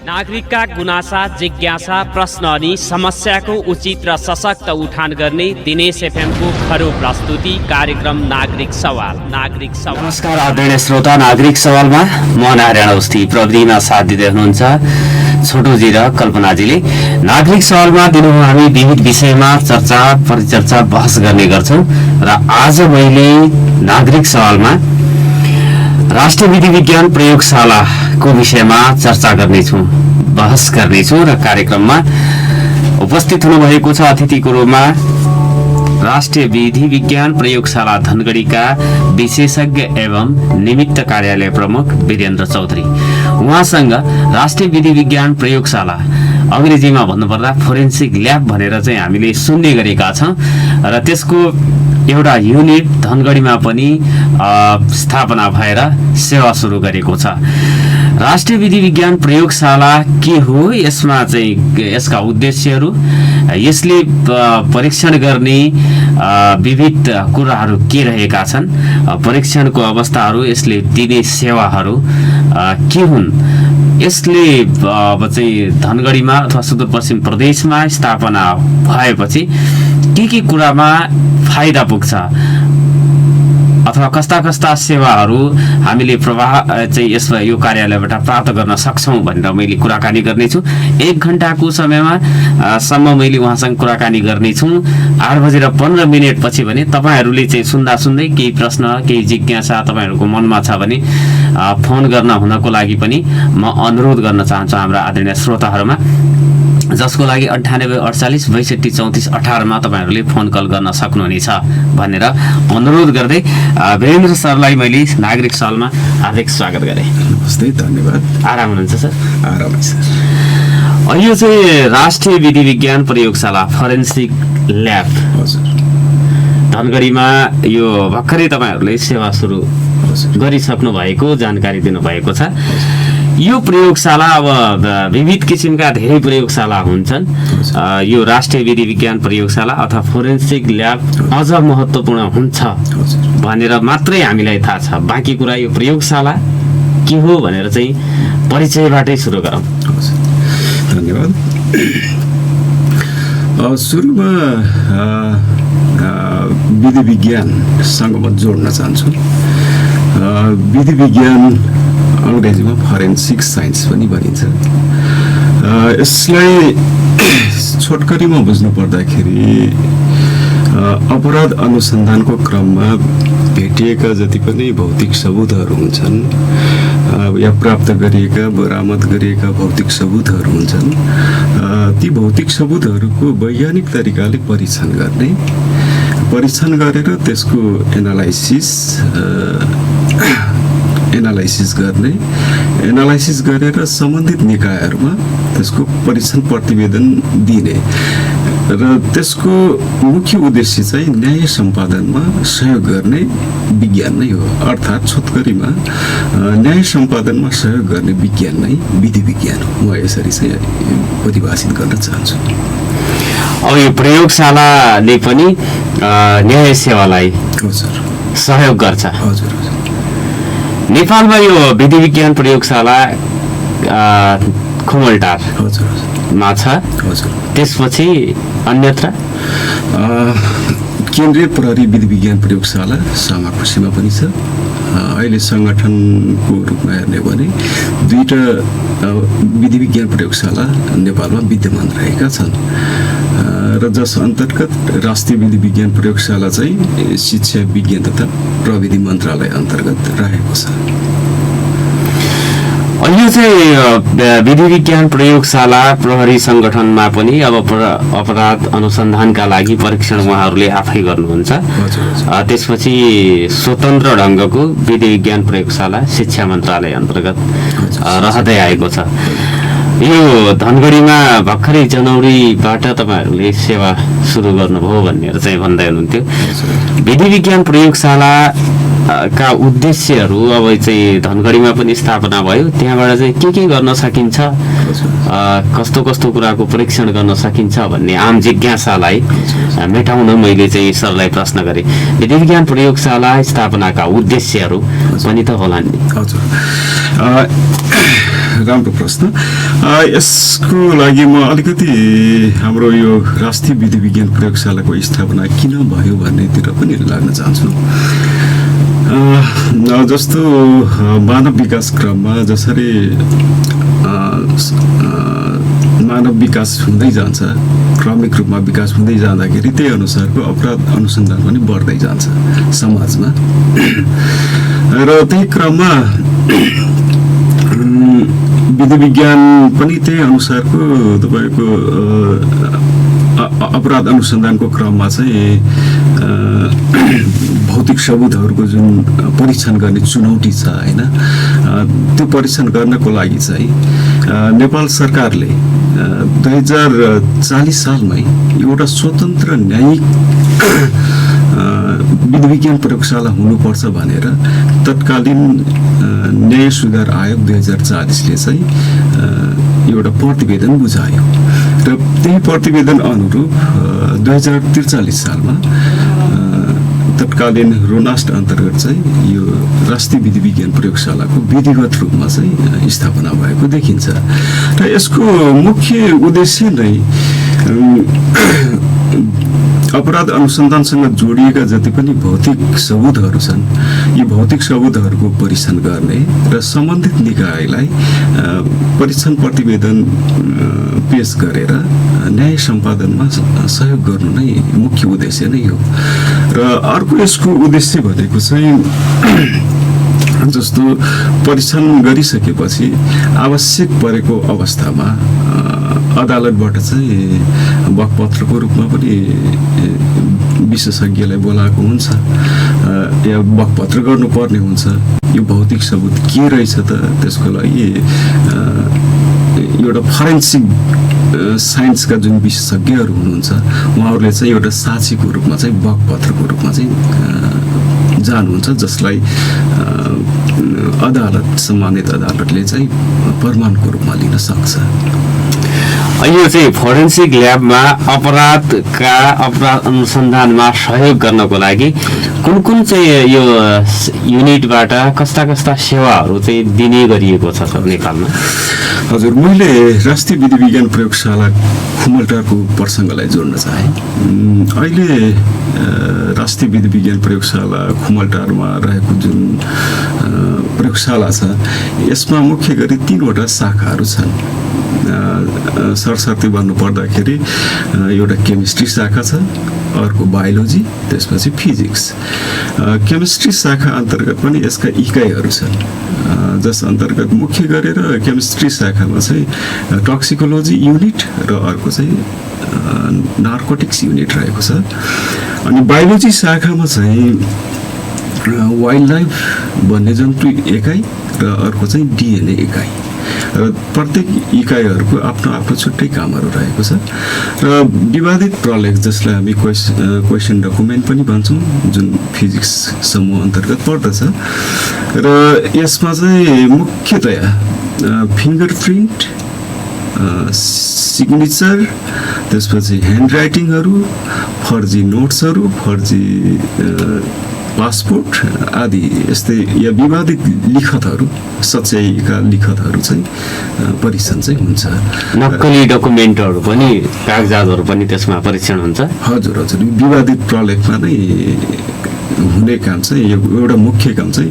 नागरिकका गुनासा, जिज्ञासा, प्रश्न अनि समस्याको उचित र सशक्त उठान गर्ने दिनेश एफएमको खरो प्रस्तुति कार्यक्रम नागरिक सवाल। नमस्कार आदरणीय श्रोता, नागरिक सवालमा म नारायण अवस्थी, प्रविधिमा साथ दिँदै हुनुहुन्छ छोटोजी र कल्पनाजीले। नागरिक सवालमा दिनहुँ हामी विविध विषयमा चर्चा, परिचर्चा, बहस गर्ने गर्छौँ र आज मैले नागरिक सवालमा राष्ट्रिय विधि विज्ञान प्रयोगशालाको विषयमा चर्चा गर्नेछु, बहस गर्नेछु र कार्यक्रममा उपस्थित हुनुभएको छ अतिथिको रूपमा राष्ट्रिय विधि विज्ञान प्रयोगशाला धनगढीका विशेषज्ञ एवं निमित्त कार्यालय प्रमुख वीरेन्द्र चौधरी। उहाँसँग राष्ट्रिय विधि विज्ञान प्रयोगशाला, अंग्रेजीमा भन्नुपर्दा फोरेन्सिक ल्याब भनेर चाहिँ हामीले सुन्ने गरेका छौँ र त्यसको एउटा युनिट धनगढीमा पनि स्थापना भएर सेवा सुरु गरेको छ। राष्ट्रिय विधि विज्ञान प्रयोगशाला के हो, यसमा चाहिँ यसका उद्देश्यहरू, यसले परीक्षण गर्ने विविध कुराहरू के रहेका छन्, परीक्षणको अवस्थाहरू, यसले दिने सेवाहरू के हुन्, यसले अब चाहिँ धनगढीमा अथवा सुदूरपश्चिम प्रदेशमा स्थापना भएपछि के कुरामा फाइदा पुग्छ अथवा कस्ता कस्ता सेवाहरू हामीले प्रवाह चाहिँ यसमा यो कार्यालयबाट प्राप्त गर्न सक्छौँ भनेर मैले कुराकानी गर्नेछु। 1 घण्टाको समयमा सम्म मैले उहाँसँग कुराकानी गर्नेछु। 8:15 पछि भने तपाईँहरूले चाहिँ सुन्दा सुन्दै केही प्रश्न, केही जिज्ञासा तपाईँहरूको मनमा छ भने फोन गर्न हुनको लागि पनि म अनुरोध गर्न चाहन्छु हाम्रा आदरणीय श्रोताहरूमा, जसको लागि 98 48 62 34 18 मा तपाईँहरूले फोन कल गर्न सक्नुहुनेछ भनेर अनुरोध गर्दै वीरेन्द्र सरलाई मैले नागरिक सवालमा हार्दिक स्वागत गरेँ। नमस्ते, धन्यवाद। आराम हुनुहुन्छ सर? आरामै सर। यो चाहिँ राष्ट्रिय विधि विज्ञान प्रयोगशाला फोरेन्सिक ल्याब धनगढीमा यो भर्खरै तपाईँहरूले सेवा सुरु गरिसक्नु भएको जानकारी दिनुभएको छ। यो प्रयोगशाला अब विविध किसिमका धेरै प्रयोगशाला हुन्छन्, यो राष्ट्रिय विधि विज्ञान प्रयोगशाला अथवा फोरेन्सिक ल्याब अझ महत्त्वपूर्ण हुन्छ भनेर मात्रै हामीलाई थाहा छ। बाँकी कुरा यो प्रयोगशाला के हो भनेर चाहिँ परिचयबाटै सुरु गरौँ। धन्यवाद। सुरुमा विधि विज्ञानसँग म जोड्न चाहन्छु। विधि विज्ञान अंग्रेजीमा फोरेन्सिक साइन्स पनि भनिन्छ। यसलाई छोटकरीमा बुझ्नु पर्दाखेरि अपराध अनुसन्धानको क्रममा भेटिएका जति पनि भौतिक सबुतहरू हुन्छन् या प्राप्त गरिएका, बरामद गरिएका भौतिक सबुतहरू हुन्छन्, ती भौतिक सबुतहरूको वैज्ञानिक तरिकाले परीक्षण गरेर त्यसको एनालाइसिस गरेर सम्बन्धित निकायहरूमा त्यसको परीक्षण प्रतिवेदन दिने र त्यसको मुख्य उद्देश्य चाहिँ न्याय सम्पादनमा सहयोग गर्ने विज्ञान नै हो। अर्थात् छोटकरीमा न्याय सम्पादनमा सहयोग गर्ने विज्ञान नै विधि विज्ञान हो। म यसरी चाहिँ परिभाषित गर्न चाहन्छु। अब यो प्रयोगशालाले पनि न्याय सेवालाई सहयोग गर्छ। हजुर। नेपालमा यो विधि विज्ञान प्रयोगशाला खुमलटारमा छ। त्यसपछि अन्यत्र केन्द्रीय प्रहरी विधि विज्ञान प्रयोगशाला सामाखुसीमा पनि छ। अहिले संगठनको रूपमा हेर्ने भने 2टा विधि विज्ञान प्रयोगशाला नेपालमा विद्यमान रहेका छन् र जस अन्तर्गत राष्ट्रिय विधि विज्ञान प्रयोगशाला चाहिँ शिक्षा विज्ञान तथा प्रविधि मन्त्रालय अन्तर्गत रहेको छ। यो चाहिँ विधि विज्ञान प्रयोगशाला प्रहरी संगठनमा पनि अब अपराध अनुसन्धानका लागि परीक्षण उहाँहरूले आफै गर्नुहुन्छ। त्यसपछि स्वतन्त्र ढङ्गको विधि विज्ञान प्रयोगशाला शिक्षा मन्त्रालय अन्तर्गत रहँदै आएको छ। यो धनगढीमा भर्खरै जनवरीबाट तपाईँहरूले सेवा सुरु गर्नुभयो भनेर चाहिँ भन्दै हुनुहुन्थ्यो। विधि विज्ञान प्रयोगशाला का उद्देश्यहरू अब चाहिँ धनगढीमा पनि स्थापना भयो, त्यहाँबाट चाहिँ के गर्न सकिन्छ, कस्तो कस्तो कुराको परीक्षण गर्न सकिन्छ भन्ने आम जिज्ञासालाई मेटाउन मैले चाहिँ सरलाई प्रश्न गरेँ। विधि विज्ञान प्रयोगशाला स्थापनाका उद्देश्यहरू पनि त होला नि? राम्रो प्रश्न। यसको लागि म अलिकति हाम्रो यो राष्ट्रिय विधि विज्ञान प्रयोगशालाको स्थापना किन भयो भन्नेतिर पनि लाग्न चाहन्छु। जस्तो मानव विकास क्रममा जसरी मानव विकास हुँदै जान्छ, क्रमिक रूपमा विकास हुँदै जाँदाखेरि त्यही अनुसारको अपराध अनुसन्धान पनि बढ्दै जान्छ समाजमा। र त्यही क्रममा विधि विज्ञान पनि त्यही अनुसारको तपाईँको अपराध अनुसन्धानको क्रममा चाहिँ भौतिक सबुतहरूको जुन परीक्षण गर्ने चुनौती छ होइन, त्यो परीक्षण गर्नको लागि चाहिँ नेपाल सरकारले 2040 सालमै एउटा स्वतन्त्र न्यायिक विधि विज्ञान प्रयोगशाला हुनुपर्छ भनेर तत्कालीन न्याय सुधार आयोग 2040ले चाहिँ एउटा प्रतिवेदन बुझायो र त्यही प्रतिवेदन अनुरूप 2043 सालमा तत्कालीन रोनास्ट अन्तर्गत चाहिँ यो राष्ट्रिय विधि विज्ञान प्रयोगशालाको विधिगत रूपमा चाहिँ स्थापना भएको देखिन्छ। र यसको मुख्य उद्देश्य नै अपराध अनुसन्धानसँग जोडिएका जति पनि भौतिक सबुतहरू छन्, यी भौतिक सबुतहरूको परीक्षण गर्ने र सम्बन्धित निकायलाई परीक्षण प्रतिवेदन पेश गरेर न्याय सम्पादनमा सहयोग गर्नु नै मुख्य उद्देश्य नै हो। र अर्को यसको उद्देश्य भनेको चाहिँ जस्तो परीक्षण गरिसकेपछि आवश्यक परेको अवस्थामा अदालतबाट चाहिँ बकपत्रको रूपमा पनि विशेषज्ञलाई बोलाएको हुन्छ या बकपत्र गर्नुपर्ने हुन्छ। यो भौतिक सबुत के रहेछ त, त्यसको लागि एउटा फरेन्सिक साइन्सका जुन विशेषज्ञहरू हुनुहुन्छ उहाँहरूले चाहिँ एउटा साक्षीको रूपमा चाहिँ बकपत्रको रूपमा चाहिँ जानुहुन्छ, जसलाई अदालत, सम्मानित अदालतले चाहिँ प्रमाणको रूपमा लिन सक्छ। यो चाहिँ फोरेन्सिक ल्याबमा अपराध अनुसन्धानमा सहयोग गर्नको लागि कुन चाहिँ यो युनिटबाट कस्ता सेवाहरू चाहिँ दिने गरिएको छ सर नेपालमा? हजुर, मैले राष्ट्रिय विधि विज्ञान प्रयोगशाला खुमलटारको प्रसङ्गलाई जोड्न चाहेँ। अहिले राष्ट्रिय विधि विज्ञान प्रयोगशाला खुमलटारमा रहेको जुन प्रयोगशाला छ यसमा मुख्य गरी 3वटा शाखाहरू छन्। सरसर्ती भन्नुपर्दाखेरि एउटा केमिस्ट्री शाखा छ, अर्को बायोलोजी, त्यसपछि फिजिक्स। केमिस्ट्री शाखा अन्तर्गत पनि यसका इकाइहरू छन्, जस अन्तर्गत मुख्य गरेर केमिस्ट्री शाखामा चाहिँ टक्सिकोलोजी युनिट र अर्को चाहिँ नार्कोटिक्स युनिट रहेको छ। अनि बायोलोजी शाखामा चाहिँ वाइल्ड लाइफ वन्यजन्तु एकाइ र अर्को चाहिँ डिएनए एकाइ, र प्रत्येक इकाइहरूको आफ्नो आफ्नो छुट्टै कामहरू रहेको छ। र विवादित प्रलेख जसलाई हामी क्वेसन डकुमेन्ट पनि भन्छौँ, जुन फिजिक्स समूह अन्तर्गत पर्दछ, र यसमा चाहिँ मुख्यतया फिङ्गर प्रिन्ट, सिग्नेचर, त्यसपछि ह्यान्ड राइटिङहरू, फर्जी नोट्सहरू, फर्जी पासपोर्ट आदि यस्तै या विवादित लिखतहरू, सच्याइएका लिखतहरू चाहिँ परीक्षण चाहिँ हुन्छ। नक्कली डकुमेन्टहरू पनि, कागजातहरू पनि त्यसमा परीक्षण हुन्छ। हजुर, विवादित प्रलेखमा नै हुने काम चाहिँ एउटा मुख्य काम चाहिँ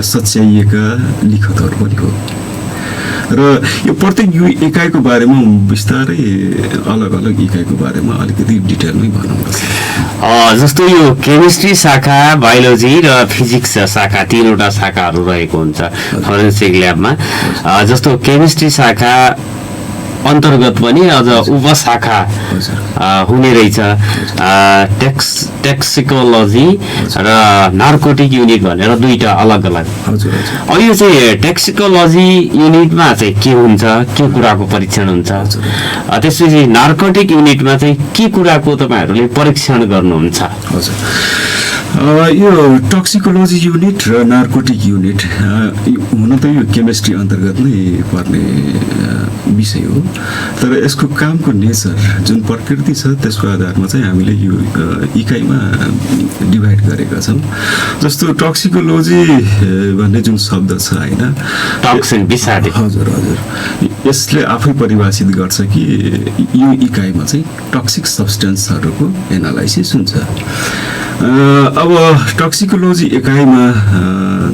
सच्याइएका लिखतहरू पनि हो। र यो प्रत्येक इकाइको बारेमा विस्तारै अलग अलग इकाइको बारेमा अलिकति डिटेलमै भनौँ। जस्तो यो केमिस्ट्री शाखा, बायोलोजी र फिजिक्स शाखा 3वटा शाखाहरू रहेको हुन्छ फोरेन्सिक ल्याबमा। जस्तो केमिस्ट्री शाखा अन्तर्गत पनि अझ उपशाखा हुने रहेछ, टक्सिकोलोजी र नार्कोटिक युनिट भनेर 2टा अलग अलग। अब यो चाहिँ टक्सिकोलोजी युनिटमा चाहिँ के हुन्छ, के कुराको परीक्षण हुन्छ, त्यसपछि नार्कोटिक युनिटमा चाहिँ के कुराको तपाईँहरूले परीक्षण गर्नुहुन्छ? हजुर, यो टक्सिकोलोजी युनिट र नार्कोटिक युनिट हुन त यो केमिस्ट्री अन्तर्गत नै पर्ने विषय हो, तर यसको कामको नेचर जुन प्रकृति छ त्यसको आधारमा चाहिँ हामीले यो इकाइमा डिभाइड गरेका छौँ। जस्तो टक्सिकोलोजी भन्ने जुन शब्द छ होइन, टक्सिन विषादी। हजुर हजुर, यसले आफै परिभाषित गर्छ कि यो इकाइमा चाहिँ टक्सिक सब्सटेन्सहरूको एनालाइसिस हुन्छ। अब टक्सिकोलोजी एकाइमा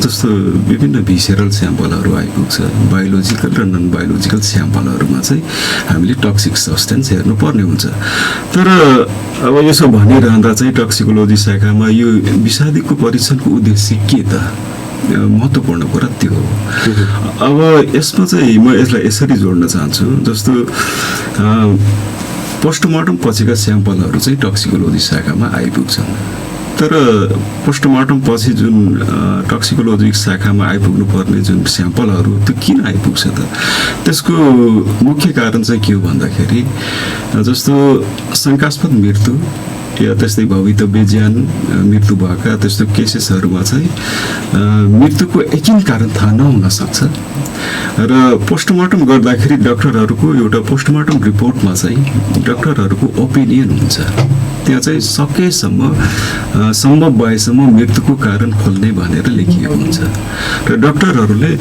जस्तो विभिन्न भिसेरल स्याम्पलहरू आइपुग्छ, बायोलोजिकल र नन बायोलोजिकल स्याम्पलहरूमा चाहिँ हामीले टक्सिक सब्सटेन्स हेर्नुपर्ने हुन्छ। तर अब यसो भनिरहँदा चाहिँ टक्सिकोलोजी शाखामा यो विषादीको परीक्षणको उद्देश्य के त, महत्त्वपूर्ण कुरा त्यो हो। अब यसमा चाहिँ म यसलाई यसरी जोड्न चाहन्छु, जस्तो पोस्टमार्टम पछिका स्याम्पलहरू चाहिँ टक्सिकोलोजी शाखामा आइपुग्छन्, तर पोस्टमार्टम पछि जुन टक्सिकोलोजी शाखामा आइपुग्नु पर्ने जुन स्याम्पलहरू त्यो किन आइपुग्छ त, त्यसको मुख्य कारण चाहिँ के हो भन्दाखेरि जस्तो शङ्कास्पद मृत्यु या त्यस्तै भवितव्य ज्यान मृत्यु भएका त्यस्तो केसेसहरूमा चाहिँ मृत्युको यकिन कारण थाहा नहुन सक्छ र पोस्टमार्टम गर्दाखेरि डक्टरहरूको एउटा पोस्टमार्टम रिपोर्टमा चाहिँ डक्टरहरूको ओपिनियन हुन्छ, त्यहाँ चाहिँ सकेसम्म सम्भव भएसम्म मृत्युको कारण खोल्ने भनेर लेखिएको हुन्छ र डक्टरहरूले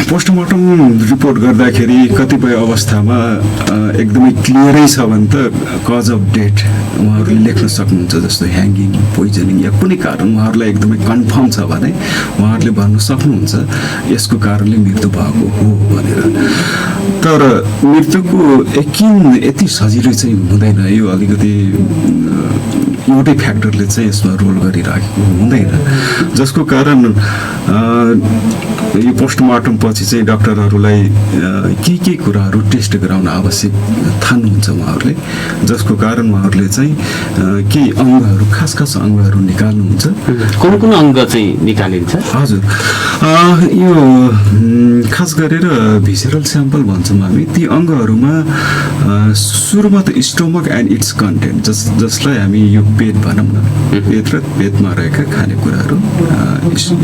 पोस्टमार्टम रिपोर्ट गर्दाखेरि कतिपय अवस्थामा एकदमै क्लियरै छ भने त कज अफ डेथ उहाँहरूले लेख्न सक्नुहुन्छ, जस्तो ह्याङ्गिङ, पोइजनिङ या कुनै कारण उहाँहरूलाई एकदमै कन्फर्म छ भने उहाँहरूले भन्न सक्नुहुन्छ यसको कारणले मृत्यु भएको हो भनेर। तर मृत्युको यकिन यति सजिलै चाहिँ हुँदैन, यो अलिकति एउटै फ्याक्टरले चाहिँ यसमा रोल गरिराखेको हुँदैन, जसको कारण यो पोस्टमार्टम पछि चाहिँ डक्टरहरूलाई के कुराहरू टेस्ट गराउन आवश्यक ठान्नुहुन्छ उहाँहरूले, जसको कारण उहाँहरूले चाहिँ केही अङ्गहरू खास अङ्गहरू निकाल्नुहुन्छ। कुन अङ्ग चाहिँ निकालिन्छ? हजुर, यो खास गरेर भिसेरल स्याम्पल भन्छौँ हामी, ती अङ्गहरूमा सुरुमा त स्टोमक एन्ड इट्स कन्टेन्ट जसलाई हामी यो पेट भनौँ न, पेट र पेटमा रहेका खानेकुराहरू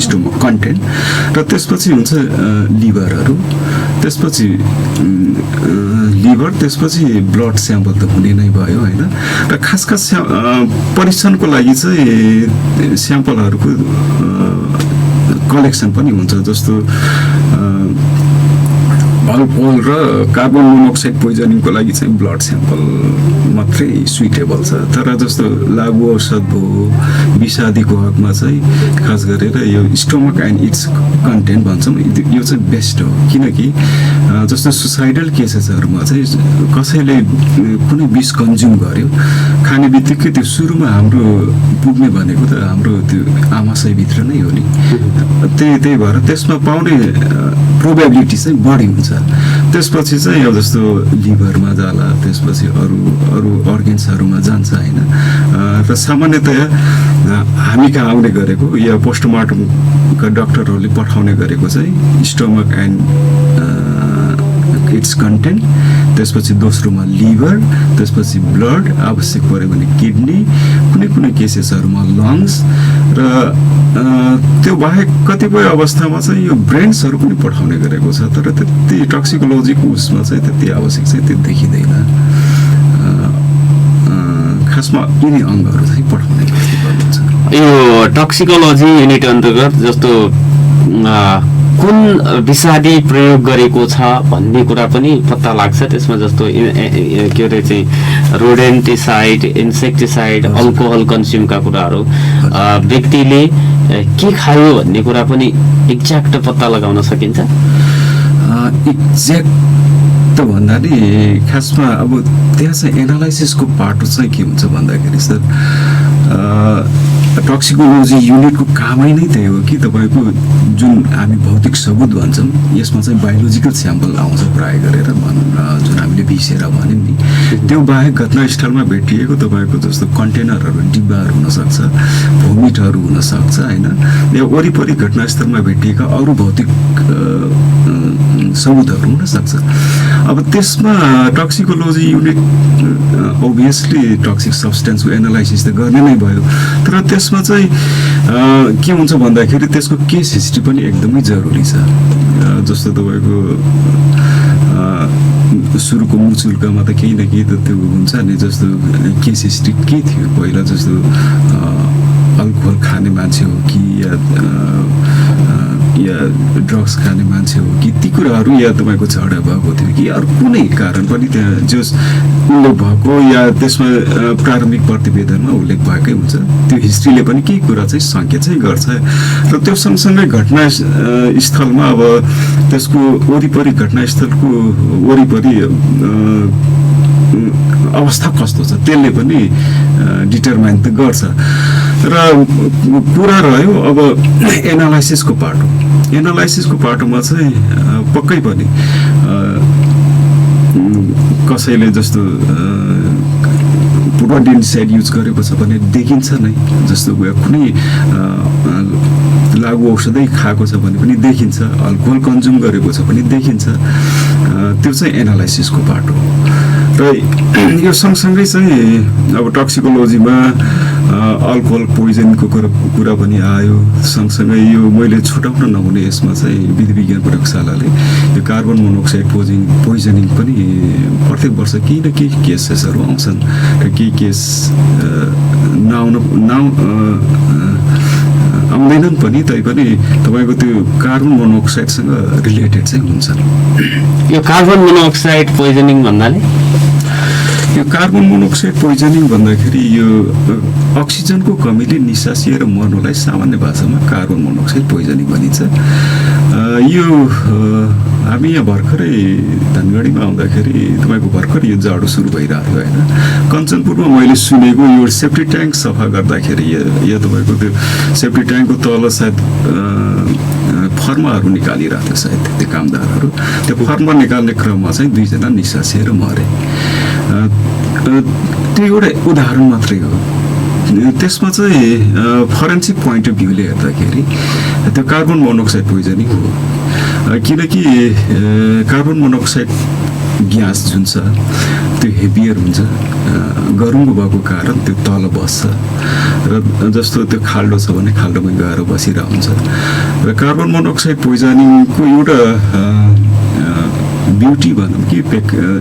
स्टोमक कन्टेन्ट, र त्यसपछि हुन्छ लिभरहरू, त्यसपछि त्यसपछि ब्लड स्याम्पल त हुने नै भयो होइन। र खास परीक्षणको लागि चाहिँ स्याम्पलहरूको कलेक्सन पनि हुन्छ, जस्तो अल्कोहल र कार्बन मोनोक्साइड पोइजनिङको लागि चाहिँ ब्लड स्याम्पल मात्रै सुइटेबल छ, तर जस्तो लागु औषध भयो विषादीको हकमा चाहिँ खास गरेर यो स्टोमक एन्ड इट्स कन्टेन्ट भन्छौँ, यो चाहिँ बेस्ट हो। किनकि जस्तो सुसाइडल केसेसहरूमा चाहिँ कसैले कुनै विष कन्ज्युम गर्यो, खाने बित्तिकै त्यो सुरुमा हाम्रो पुग्ने भनेको त हाम्रो त्यो आमाशयभित्र नै हो नि, त्यही भएर त्यसमा पाउने प्रोबेबिलिटी चाहिँ बढी हुन्छ। त्यसपछि चाहिँ अब जस्तो लिभरमा जाला, त्यसपछि अरू अर्गेन्सहरूमा जान्छ होइन। र सामान्यतया हामी कहाँ आउने गरेको या पोस्टमार्टमका डक्टरहरूले पठाउने गरेको चाहिँ स्टोमक एन्ड इट्स कन्टेन्ट, त्यसपछि दोस्रोमा लिभर, त्यसपछि ब्लड, आवश्यक पऱ्यो भने किडनी, कुनै केसेसहरूमा लङ्स, र त्यो बाहेक कतिपय अवस्थामा चाहिँ यो ब्रेन्सहरू पनि पठाउने गरेको छ, तर त्यति टक्सिकोलोजीको उसमा चाहिँ त्यति आवश्यक चाहिँ त्यो देखिँदैन। खासमा यिनी अङ्गहरू चाहिँ पठाउने गर्नुहुन्छ। यो टक्सिकोलोजी युनिट अन्तर्गत जस्तो कुन विषादी प्रयोग गरेको छ भन्ने कुरा पनि पत्ता लाग्छ त्यसमा, जस्तो के अरे चाहिँ रोडेन्टिसाइड, इन्सेक्टिसाइड, अल्कोहल कन्ज्युमका कुराहरू, व्यक्तिले के खायो भन्ने कुरा पनि एक्ज्याक्ट पत्ता लगाउन सकिन्छ? एक्ज्याक्ट भन्दा नि खासमा अब त्यहाँ चाहिँ एनालाइसिसको पार्ट चाहिँ के हुन्छ भन्दाखेरि सर, टक्सिकोलोजी युनिटको कामै नै त्यही हो कि तपाईँको जुन हामी भौतिक सबुत भन्छौँ यसमा चाहिँ बायोलोजिकल स्याम्पल आउँछ प्राय गरेर, जुन हामीले भिसेर भन्यौँ नि, त्यो बाहेक घटनास्थलमा भेटिएको तपाईँको जस्तो कन्टेनरहरू, डिब्बाहरू हुनसक्छ, भोमिटहरू हुनसक्छ होइन, या वरिपरि घटनास्थलमा भेटिएका अरू भौतिक सबुतहरू हुनसक्छ। अब त्यसमा टक्सिकोलोजी युनिट ओभियसली टक्सिक सब्सटेन्सको एनालाइसिस त गर्ने नै भयो, तर त्यसमा चाहिँ के हुन्छ भन्दाखेरि त्यसको केस हिस्ट्री पनि एकदमै जरुरी छ। जस्तो तपाईँको सुरुको मुचुल्कामा त केही न केही त त्यो हुन्छ नि, जस्तो केस हिस्ट्री के थियो पहिला, जस्तो अल्कोहल खाने मान्छे हो कि या ड्रग्स खाने मान्छे हो कि, ती कुराहरू या तपाईँको झगडा भएको थियो कि अरू कुनै कारण पनि त्यहाँ जस उल्लेख भएको या त्यसमा प्रारम्भिक प्रतिवेदनमा उल्लेख भएकै हुन्छ। त्यो हिस्ट्रीले पनि केही कुरा चाहिँ सङ्केत चाहिँ गर्छ र त्यो सँगसँगै घटनास्थलमा अब त्यसको वरिपरि घटनास्थलको वरिपरि अवस्था कस्तो छ त्यसले पनि डिटरमाइन त गर्छ। र कुरा रह्यो अब एनालाइसिसको पाटोमा चाहिँ पक्कै पनि कसैले जस्तो प्रोडेन्टिसाइड युज गरेको छ भने देखिन्छ नै, जस्तो कुनै लागु औषधै खाएको छ भने पनि देखिन्छ, अल्कोहल कन्ज्युम गरेको छ भने देखिन्छ। त्यो चाहिँ एनालाइसिसको पार्ट हो। र यो सँगसँगै चाहिँ अब टक्सिकोलोजीमा अल्कोहल पोइजनको कुरा पनि आयो। सँगसँगै यो मैले छुटाउन नहुने यसमा चाहिँ विधि विज्ञान प्रयोगशालाले यो कार्बन मोनोक्साइड पोइजनिङ पनि प्रत्येक वर्ष केही न केही केसेसहरू आउँछन् र केही केस आउँदैनन् पनि, तैपनि तपाईँको त्यो कार्बन मोनोक्साइडसँग रिलेटेड चाहिँ हुन्छन्। यो कार्बन मोनोक्साइड पोइजनिङ भन्नाले यो कार्बन मोनोक्साइड पोइजनिङ भन्दाखेरि यो अक्सिजनको कमीले निसासिएर मर्नुलाई सामान्य भाषामा कार्बन मोनोक्साइड पोइजनिङ भनिन्छ। यो हामी यहाँ भर्खरै धनगढीमा आउँदाखेरि तपाईँको भर्खर यो जाडो सुरु भइरहेको थियो होइन, कञ्चनपुरमा मैले सुनेको यो सेफ्टी ट्याङ्क सफा गर्दाखेरि या तपाईँको त्यो सेफ्टी ट्याङ्कको तल सायद फर्माहरू निकालिरहेको थियो सायद त्यो कामदारहरू, त्यो फर्मा निकाल्ने क्रममा चाहिँ 2 जना निसासिएर मरे। त्यो एउटा उदाहरण मात्रै हो। त्यसमा चाहिँ फरेन्सिक पोइन्ट अफ भ्यूले हेर्दाखेरि त्यो कार्बन मोनोक्साइड पोइजनिङ हो, किनकि कार्बन मोनोक्साइड ग्यास जुन छ त्यो हेभियर हुन्छ, गरुङ्गो भएको कारण त्यो तल बस्छ र जस्तो त्यो खाल्डो छ भने खाल्डोमा गएर बसिरहेको हुन्छ। र कार्बन मोनोक्साइड पोइजनिङको एउटा ब्युटी भनौँ कि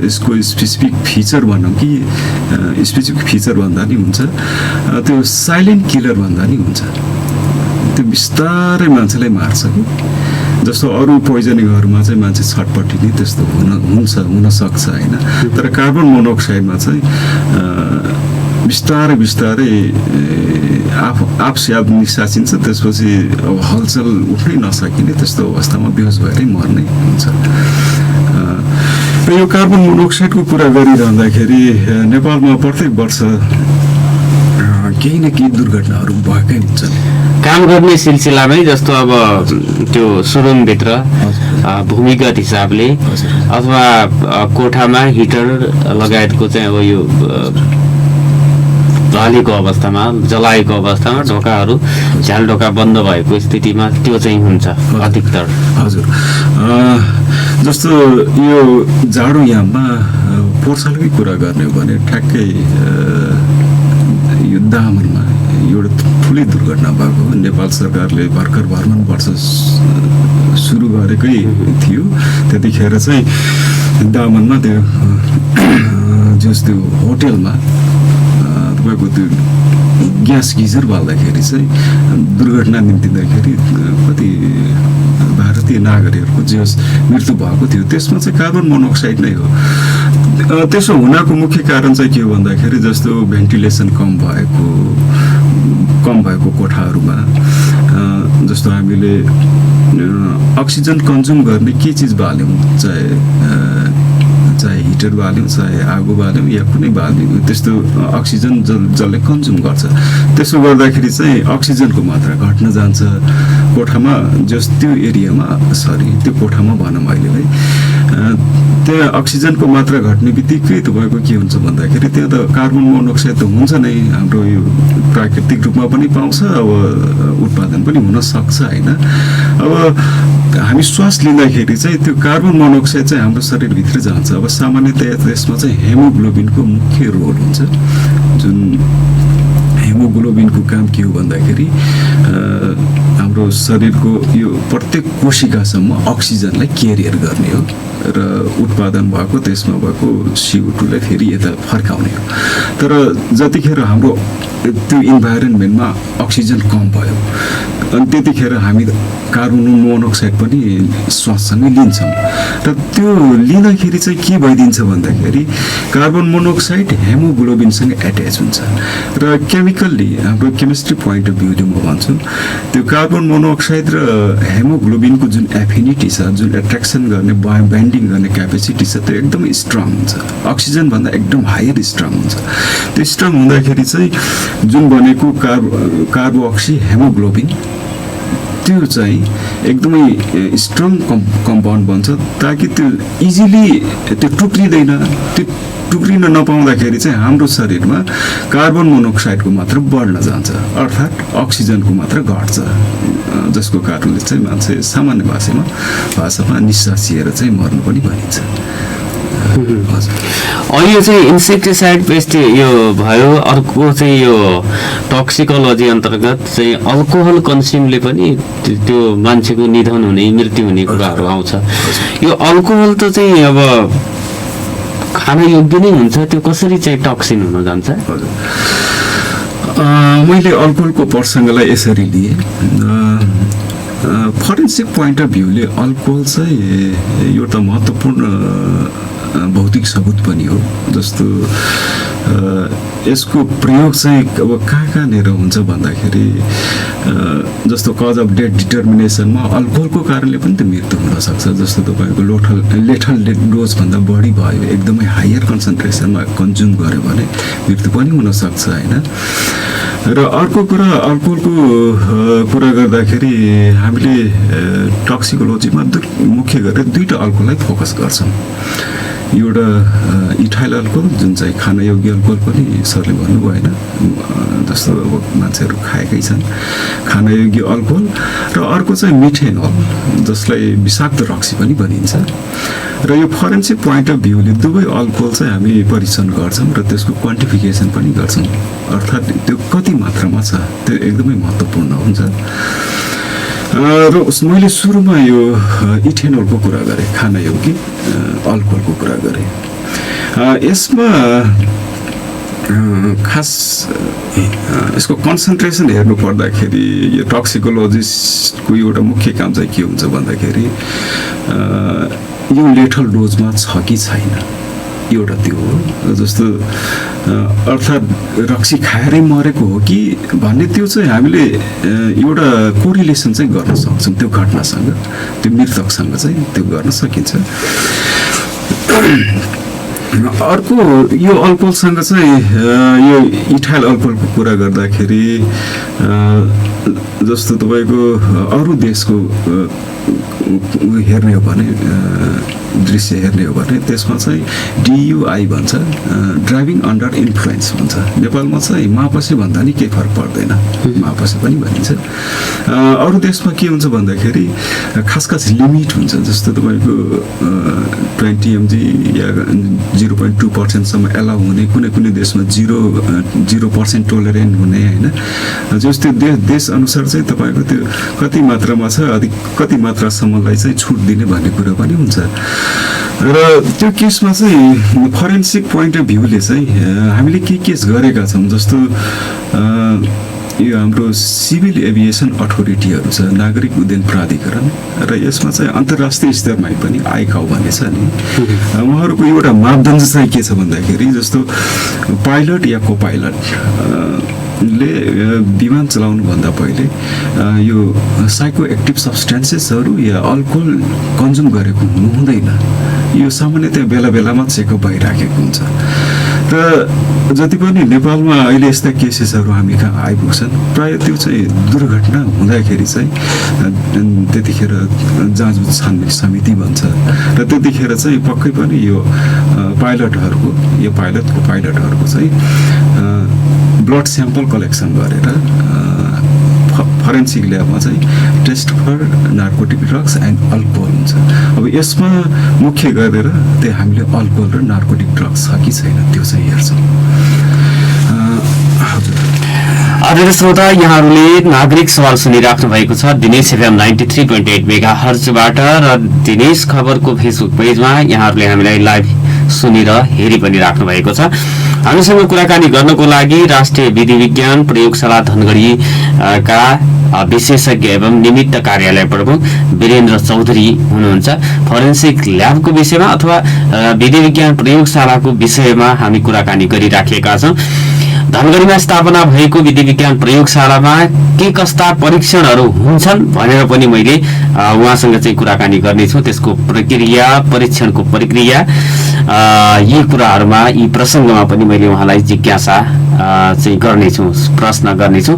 यसको स्पेसिफिक फिचर भनौँ कि स्पेसिफिक फिचर भन्दा नि हुन्छ त्यो साइलेन्ट किलर भन्दा नि हुन्छ, त्यो बिस्तारै मान्छेलाई मार्छ कि। जस्तो अरू पोइजनिङहरूमा चाहिँ मान्छे छटपट्टि त्यस्तो हुनसक्छ होइन, तर कार्बन मोनोक्साइडमा चाहिँ बिस्तारै बिस्तारै आफसे निसासिन्छ, त्यसपछि अब हलचल उठ्नै नसकिने त्यस्तो अवस्थामा बेहोस भएरै मर्ने हुन्छ। र यो कार्बन मोनोक्साइडको कुरा गरिरहँदाखेरि नेपालमा प्रत्येक वर्ष केही न केही दुर्घटनाहरू भएकै हुन्छन्। काम गर्ने सिलसिलामै जस्तो अब त्यो सुरुङभित्र भूमिगत हिसाबले अथवा कोठामा हिटर लगायतको चाहिँ अब यो हालेको अवस्थामा जलाएको अवस्थामा ढोकाहरू झ्याल ढोका बन्द भएको स्थितिमा त्यो चाहिँ हुन्छ अधिकतर। हजुर, जस्तो यो जाडो याममा पोर्सालकै कुरा गर्ने हो भने ठ्याक्कै यो दामनमा एउटा ठुलै दुर्घटना भएको। नेपाल सरकारले भर्खर भ्रमण वर्ष सुरु गरेकै थियो, त्यतिखेर चाहिँ दामनमा त्यो जस्तो होटेलमा तपाईँको त्यो ग्यास गिजर बाल्दाखेरि चाहिँ दुर्घटना निम्तिँदाखेरि कति भारतीय नागरिकहरूको जस मृत्यु भएको थियो। त्यसमा चाहिँ कार्बन मोनोक्साइड नै हो। त्यसो हुनको मुख्य कारण चाहिँ के हो भन्दाखेरि जस्तो भेन्टिलेसन कम भएको कोठाहरूमा जस्तो हामीले अक्सिजन कन्ज्युम गर्ने के चिज बाल्यौँ, चाहे हिटर बाल्यौँ चाहे आगो बाल्यौँ या कुनै बाल्यौँ, त्यस्तो अक्सिजन जसले कन्ज्युम गर्छ। त्यसो गर्दाखेरि चाहिँ अक्सिजनको मात्रा घट्न जान्छ कोठामा, जस त्यो एरियामा त्यो कोठामा भनौँ अहिलेलाई त्यहाँ अक्सिजनको मात्रा घट्ने बित्तिकै तपाईँको के हुन्छ भन्दाखेरि त्यहाँ त कार्बन मोनोक्साइड त हुन्छ नै, हाम्रो यो प्राकृतिक रूपमा पनि पाउँछ, अब उत्पादन पनि हुन सक्छ होइन। अब हामी श्वास लिँदाखेरि चाहिँ त्यो कार्बन मोनोक्साइड चाहिँ हाम्रो शरीरभित्र जान्छ। अब सामान्यतया त्यसमा चाहिँ हेमोग्लोबिनको मुख्य रोल हुन्छ। जुन हेमोग्लोबिनको काम के हो भन्दाखेरि हाम्रो शरीरको यो प्रत्येक कोशिकासम्म अक्सिजनलाई क्यारियर गर्ने हो र उत्पादन भएको त्यसमा भएको CO2लाई फेरि यता फर्काउने हो। तर जतिखेर हाम्रो त्यो इन्भाइरोमेन्टमा अक्सिजन कम भयो अनि त्यतिखेर हामी कार्बन मोनोक्साइड पनि श्वाससँगै लिन्छौँ र त्यो लिँदाखेरि चाहिँ के भइदिन्छ भन्दाखेरि कार्बन मोनोक्साइड हेमोग्लोबिनसँग एट्याच हुन्छ र केमिकल्ली हाम्रो केमिस्ट्री पोइन्ट अफ भ्यूले म भन्छु त्यो कार्बन मोनोक्साइड र हेमोग्लोबिनको जुन एफिनिटी छ, जुन एट्र्याक्सन गर्ने बाइन्डिङ गर्ने क्यापेसिटी छ, त्यो एकदमै स्ट्रङ हुन्छ। अक्सिजनभन्दा एकदम हायर स्ट्रङ हुन्छ। त्यो स्ट्रङ हुँदाखेरि चाहिँ जुन बनेको कार्बोक्सी हेमोग्लोबिन त्यो चाहिँ एकदमै स्ट्रङ कम्पाउन्ड बन्छ ताकि त्यो इजिली त्यो टुक्रिँदैन। त्यो टुक्रिन नपाउँदाखेरि चाहिँ हाम्रो शरीरमा कार्बन मोनोक्साइडको मात्रा बढ्न जान्छ, अर्थात् अक्सिजनको मात्रा घट्छ, जसको कारणले चाहिँ मान्छे सामान्य भाषामा निस्सासिएर चाहिँ मर्नु पनि भनिन्छ। अनि यो चाहिँ इन्सेक्टिसाइड पेस्ट यो भयो। अर्को चाहिँ यो टक्सिकोलोजी अन्तर्गत चाहिँ अल्कोहल कन्ज्युमले पनि त्यो मान्छेको निधन हुने, मृत्यु हुने कुराहरू आउँछ। यो अल्कोहल त चाहिँ अब खान योग्य नै हुन्छ, त्यो कसरी चाहिँ टक्सिन हुन जान्छ? मैले अल्कोहलको प्रसङ्गलाई यसरी लिएँ। फरेन्सिक पोइन्ट अफ भ्यूले अल्कोहल चाहिँ एउटा महत्त्वपूर्ण भौतिक सबुत पनि हो। जस्तो यसको प्रयोग चाहिँ अब कहाँनिर हुन्छ भन्दाखेरि जस्तो कज अफ डेथ डिटर्मिनेसनमा अल्कोहलको कारणले पनि त मृत्यु हुनसक्छ। जस्तो तपाईँको लेथल डोजभन्दा बढी भयो, एकदमै हायर कन्सन्ट्रेसनमा कन्ज्युम गऱ्यो भने मृत्यु पनि हुनसक्छ होइन। र अर्को कुरा अल्कोहलको कुरा गर्दाखेरि हामीले टक्सिकोलोजीमा मुख्य गरेर दुईवटा अल्कोहललाई फोकस गर्छौँ। एउटा इथाइल अल्कोहल जुन चाहिँ खानयोग्य अल्कोहल पनि सरले भन्नुभयो होइन, जस्तो अब मान्छेहरू खाएकै छन् खानयोग्य अल्कोहल, र अर्को चाहिँ मिथेनोल जसलाई विषाक्त रक्सी पनि भनिन्छ। र यो फरेन्सिक पोइन्ट अफ भ्यूले दुवै अल्कोहल चाहिँ हामी परीक्षण गर्छौँ र त्यसको क्वान्टिफिकेसन पनि गर्छौँ, अर्थात् त्यो कति मात्रामा छ त्यो एकदमै महत्त्वपूर्ण हुन्छ। र मैले सुरुमा यो इथेनोलको कुरा गरेँ, खानयोग्य अल्कोहलको कुरा गरेँ। यसमा खास यसको कन्सन्ट्रेसन हेर्नु पर्दाखेरि यो टक्सिकोलोजिस्टको एउटा मुख्य काम चाहिँ के हुन्छ भन्दाखेरि यो लेथल डोजमा छ कि छैन, एउटा त्यो हो। जस्तो अर्थात् रक्सी खाएरै मरेको हो कि भन्ने त्यो चाहिँ हामीले एउटा कोरिलेसन चाहिँ गर्न सक्छौँ त्यो घटनासँग, त्यो मृतकसँग चाहिँ त्यो गर्न सकिन्छ। अर्को यो अल्कोहलसँग चाहिँ यो इथाइल अल्कोहलको कुरा गर्दाखेरि जस्तो तपाईँको अरू देशको हेर्ने हो भने दृश्य हेर्ने हो भने त्यसमा चाहिँ DUI भन्छ, ड्राइभिङ अन्डर इन्फ्लुएन्स भन्छ। नेपालमा चाहिँ मापसे भन्दा नि केही फरक पर्दैन, मापसे पनि भनिन्छ। अरू देशमा के हुन्छ भन्दाखेरि खास लिमिट हुन्छ। जस्तो तपाईँको 20 mg या 0.2%सम्म एलाउ हुने, कुनै देशमा 0% टोलरेन्ट हुने होइन। जस्तो देश अनुसार चाहिँ तपाईँको त्यो कति मात्रामा छ, कति मात्रासम्मलाई चाहिँ छुट दिने भन्ने कुरा पनि हुन्छ। र त्यो केसमा चाहिँ फरेन्सिक पोइन्ट अफ भ्यूले चाहिँ हामीले के केस गरेका छौँ। जस्तो यो हाम्रो सिभिल एभिएसन अथोरिटीहरू छ, नागरिक उड्डयन प्राधिकरण, र यसमा चाहिँ अन्तर्राष्ट्रिय स्तरमा पनि आइकाउ भन्ने छ नि। उहाँहरूको एउटा मापदण्ड चाहिँ के छ भन्दाखेरि जस्तो पाइलट या को पाइलट ले विमान चलाउनुभन्दा पहिले यो साइको एक्टिभ सब्सटेन्सेसहरू या अल्कोहल कन्ज्युम गरेको हुनु हुँदैन। यो सामान्यतया बेलामा चेकअप भइराखेको हुन्छ। र जति पनि नेपालमा अहिले यस्ता केसेसहरू हामी कहाँ आइपुग्छन् प्रायः त्यो चाहिँ दुर्घटना हुँदाखेरि चाहिँ त्यतिखेर जाँचबुझ छानबिन समिति भन्छ र त्यतिखेर चाहिँ पक्कै पनि यो पाइलटहरूको चाहिँ ब्लड स्याम्पल कलेक्सन गरेर फरेन्सिक ल्याबमा चाहिँ test for narcotic drugs and alcohol हुन्छ। अब यसमा मुख्य गरेर त्यही हामीले अल्कोहल र नार्कोटिक ड्रग्स छ कि छैन त्यो चाहिँ हेर्छौँ। हजुर आदरणीय श्रोता, यहाँहरूले नागरिक सवाल सुनिराख्नु भएको छ दिनेश एफएम 93.8 मेगाहर्जबाट र दिनेश खबरको फेसबुक पेजमा यहाँहरूले हामीलाई लाइभ सुनेर हेरि पनि राख्नु भएको छ। हामीसँग कुराकानी गर्नको लागि राष्ट्रिय विधि विज्ञान प्रयोगशाला धनगढी का विशेषज्ञ एवं निमित्त कार्यालय प्रमुख वीरेन्द्र चौधरी हुनुहुन्छ। फोरेन्सिक ल्याबको विषयमा अथवा विधि विज्ञान प्रयोगशालाको विषयमा हामी कुराकानी गरिराखेका छौँ। धनगढीमा स्थापना भएको विधि विज्ञान प्रयोगशालामा के कस्ता परीक्षणहरू हुन्छन् भनेर पनि मैले उहाँसँग चाहिँ कुराकानी गर्नेछु। त्यसको प्रक्रिया, परीक्षणको प्रक्रिया, यी कुराहरूमा, यी प्रसङ्गमा पनि मैले उहाँलाई जिज्ञासा चाहिँ गर्नेछु, प्रश्न गर्नेछु।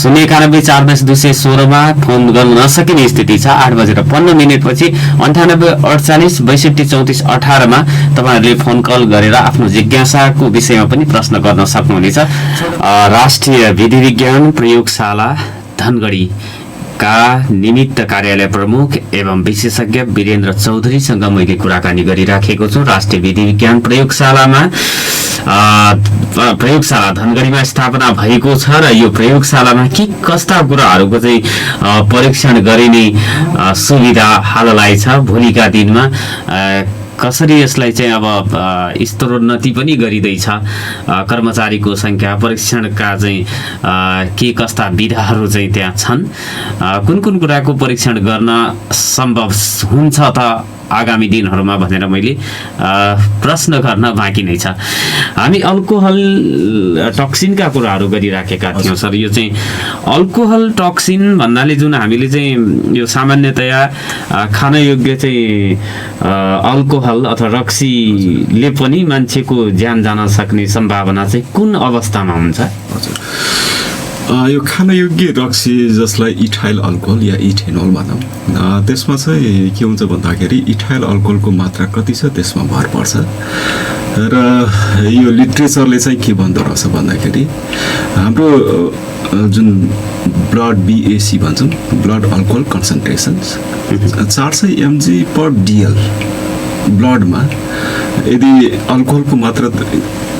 091-410-216 मा फोन गर्न नसकिने स्थिति छ। 8:15 पछि 9848 62 34 18 मा तपाईँहरूले फोन कल गरेर आफ्नो जिज्ञासाको विषयमा पनि प्रश्न गर्न सक्नुहुनेछ। राष्ट्रिय विधि विज्ञान प्रयोगशाला धनगढी का निमित्त कार्यालय प्रमुख एवं विशेषज्ञ वीरेन्द्र चौधरीसँग मैले कुराकानी गरिराखेको छु। राष्ट्रिय विधि विज्ञान प्रयोगशाला धनगढीमा स्थापना भएको छ र यो प्रयोगशालामा के कस्ता कुराहरूको चाहिँ परीक्षण गरिने सुविधा हाललाई छ, भोलिका दिनमा कसरी यसलाई चाहिँ अब स्तरोन्नति पनि गरिँदैछ, कर्मचारीको संख्या, परीक्षणका चाहिँ के कस्ता विधाहरू चाहिँ त्यहाँ छन्, कुन कुन कुराको परीक्षण गर्न सम्भव हुन्छ त आगामी दिनहरूमा भनेर मैले प्रश्न गर्न बाँकी नै छ। हामी अल्कोहल टक्सिनका कुराहरू गरिराखेका थियौँ सर। यो चाहिँ अल्कोहल टक्सिन भन्नाले जुन हामीले चाहिँ यो सामान्यतया खान योग्य चाहिँ अल्कोहल अथवा रक्सीले पनि मान्छेको ज्यान जान सक्ने सम्भावना चाहिँ कुन अवस्थामा हुन्छ? यो खान योग्य रक्सी जसलाई इथाइल अल्कोहल या इथेनोल भनौँ, त्यसमा चाहिँ के हुन्छ भन्दाखेरि इथाइल अल्कोहलको मात्रा कति छ त्यसमा भर पर्छ। र यो लिट्रेचरले चाहिँ के भन्दो रहेछ भन्दाखेरि हाम्रो जुन ब्लड BAC भन्छौँ, ब्लड अल्कोहल कन्सन्ट्रेसन्स 400 mg/dl ब्लडमा यदि अल्कोहलको मात्रा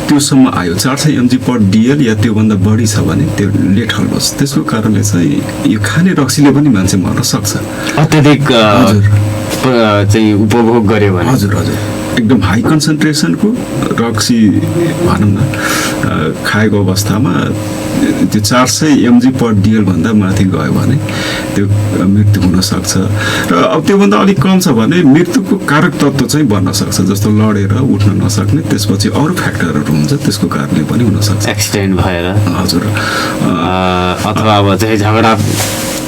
त्योसम्म आयो 400 mg/dl या त्योभन्दा बढी छ भने त्यो लेथल डोज। त्यसको कारणले चाहिँ यो खाने रक्सीले पनि मान्छे मर्न सक्छ अत्यधिक चाहिँ उपभोग गर्यो भने। हजुर एकदम हाई कन्सन्ट्रेसनको रक्सी भनौँ न खाएको अवस्थामा त्यो 400 mg/dl भन्दा माथि गयो भने त्यो मृत्यु हुन सक्छ। र अब त्योभन्दा अलिक कम छ भने मृत्युको कारक तत्त्व चाहिँ बन्न सक्छ, जस्तो लडेर उठ्न नसक्ने, त्यसपछि अरू फ्याक्टरहरू हुन्छ, त्यसको कारणले पनि हुन सक्छ, एक्सिडेन्ट भएर। हजुर अथवा अब चाहिँ झगडा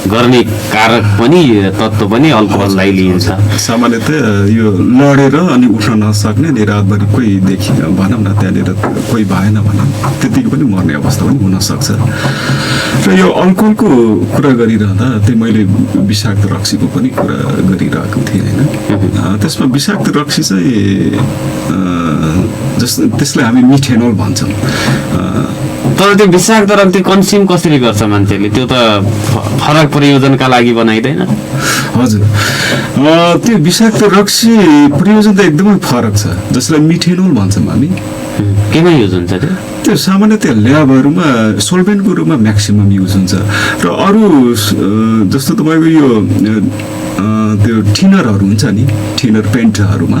गर्ने कारक पनि तत्त्व पनि अल्कोहललाई लिइन्छ। सामान्यतः यो लडेर अनि उठ्न नसक्ने अनि रातभरि कोही देखि भनौँ न त्यहाँनिर कोही भएन भनौँ त्यतिकै पनि मर्ने अवस्था पनि हुनसक्छ। र यो अल्कोहलको कुरा गरिरहँदा त्यही मैले विषाक्त रक्सीको पनि कुरा गरिरहेको थिएँ होइन। त्यसमा विषाक्त रक्सी चाहिँ त्यसलाई हामी मिथेनोल भन्छौँ। तर त्यो विषाक्त रक्सी कन्ज्युम कसरी गर्छ मान्छेले? त्यो त फरक प्रयोजनका लागि बनाइँदैन? हजुर त्यो विषाक्त रक्सी प्रयोजन त एकदमै फरक छ, जसलाई मिथेनोल भन्छौँ हामी। केमा युज हुन्छ त्यो? त्यो सामान्यतया ल्याबहरूमा सोल्भेन्टको रूपमा म्याक्सिमम युज हुन्छ। र अरू जस्तो तपाईँको यो त्यो थिनरहरू हुन्छ नि, थिनर पेन्टहरूमा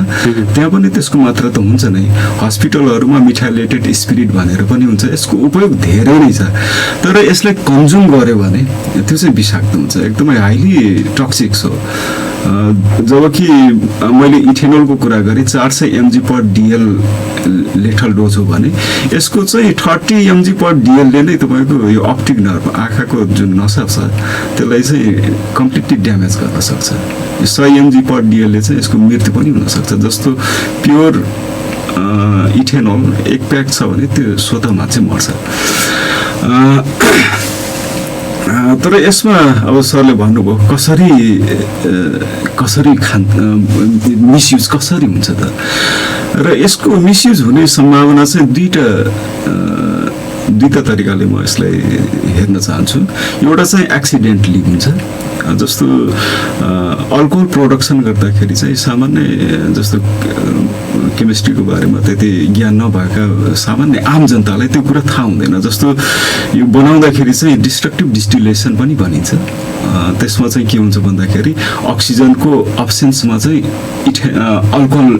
त्यहाँ पनि त्यसको मात्रा त हुन्छ नै। हस्पिटलहरूमा मिथाइलेटेड स्पिरिट भनेर पनि हुन्छ, यसको उपयोग धेरै नै छ। तर यसलाई कन्ज्युम गर्यो भने त्यो चाहिँ विषाक्त हुन्छ, एकदमै हाइली टक्सिक हो। जबकि मैले इथेनोलको कुरा गरेँ 400 mg/dl लेथल डोज हो भने यसको चाहिँ 30 mg/dl ले नै तपाईँको यो अप्टिक नर्भ, आँखाको जुन नसा छ त्यसलाई चाहिँ कम्प्लिटली ड्यामेज गर्न सक्छ। 100 mg/dl ले चाहिँ यसको मृत्यु पनि हुनसक्छ। जस्तो प्योर इथेनोल 1 प्याक छ भने त्यो स्वतःमा चाहिँ मर्छ। तर यसमा अब सरले भन्नुभयो कसरी मिसयुज कसरी हुन्छ त? र यसको मिसयुज हुने सम्भावना चाहिँ दुईटा तरिकाले म यसलाई हेर्न चाहन्छु। एउटा चाहिँ एक्सिडेन्टली हुन्छ, जस्तो अल्कोहल प्रोडक्सन गर्दाखेरि चाहिँ सामान्य जस्तो केमिस्ट्रीको बारेमा त्यति ज्ञान नभएका सामान्य आम जनतालाई त्यो कुरा थाहा हुँदैन। जस्तो यो बनाउँदाखेरि चाहिँ डिस्ट्रक्टिभ डिस्टिलेसन पनि भनिन्छ। त्यसमा चाहिँ के हुन्छ भन्दाखेरि अक्सिजनको अब्सेन्समा चाहिँ अल्कोहल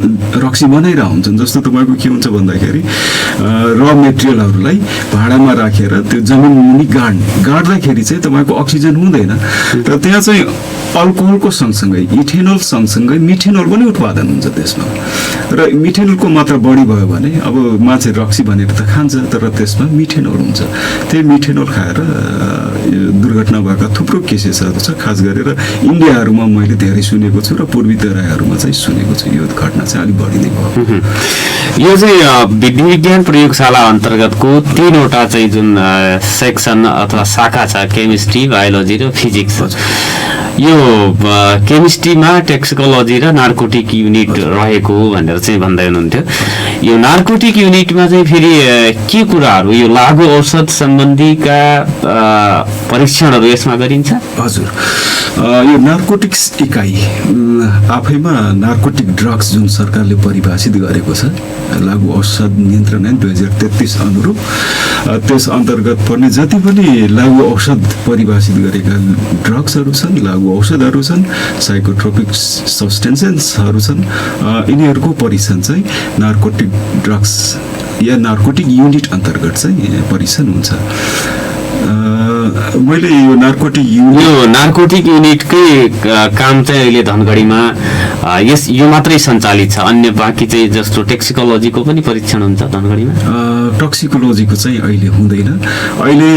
रक्सी बनाइरहेको हुन्छन्। जस्तो तपाईँको के हुन्छ भन्दाखेरि र मेटेरियलहरूलाई भाँडामा राखेर त्यो जमिन मुनि गाड्दाखेरि चाहिँ तपाईँको अक्सिजन हुँदैन र त्यहाँ चाहिँ अल्कोहलको सँगसँगै इथेनोल सँगसँगै मिथेनोल पनि उत्पादन हुन्छ त्यसमा। र मिथेनोलको मात्रा बढी भयो भने अब मान्छे रक्सी भनेर त खान्छ, तर त्यसमा मिथेनोल हुन्छ। त्यही मिथेनोल खाएर दुर्घटना भएका थुप्रो केसेसहरू छ। खास गरेर इन्डियाहरूमा मैले धेरै सुनेको छु र पूर्वी तराईहरूमा चाहिँ सुनेको छु। यो घटना चाहिँ अलिक बढी नै भयो। यो चाहिँ विधि विज्ञान प्रयोगशाला अन्तर्गतको 3वटा चाहिँ जुन सेक्सन अथवा शाखा छ, केमिस्ट्री, बायोलोजी र फिजिक्स। यो केमिस्ट्रीमा टेक्सिकोलोजी र नार्कोटिक युनिट रहेको भनेर चाहिँ भन्दै हुनुहुन्थ्यो। यो नार्कोटिक युनिटमा चाहिँ फेरि के कुराहरू, यो लागु औषध सम्बन्धीका परीक्षणहरू यसमा गरिन्छ? हजुर, यो नार्कोटिक्स इकाइ आफैमा नार्कोटिक ड्रग्स जुन सरकारले परिभाषित गरेको छ, लागु औषध नियन्त्रण ऐन 2033 अनुरूप त्यस अन्तर्गत पर्ने जति पनि लागु औषध परिभाषित गरेका ड्रग्सहरू छन्, लागु औषधहरू छन्, साइकोट्रोपिक सब्सटेन्सेसहरू छन्, यिनीहरूको परीक्षण चाहिँ नार्कोटिक ड्रग्स या नार्कोटिक युनिट अन्तर्गत चाहिँ परीक्षण हुन्छ। मैले यो नार्कोटिक युनिटकै काम चाहिँ अहिले धनगढीमा यो मात्रै सञ्चालित छ, अन्य बाँकी चाहिँ जस्तो टेक्सिकोलोजीको पनि परीक्षण हुन्छ धनगढीमा? टक्सिकोलोजीको चाहिँ अहिले हुँदैन। अहिले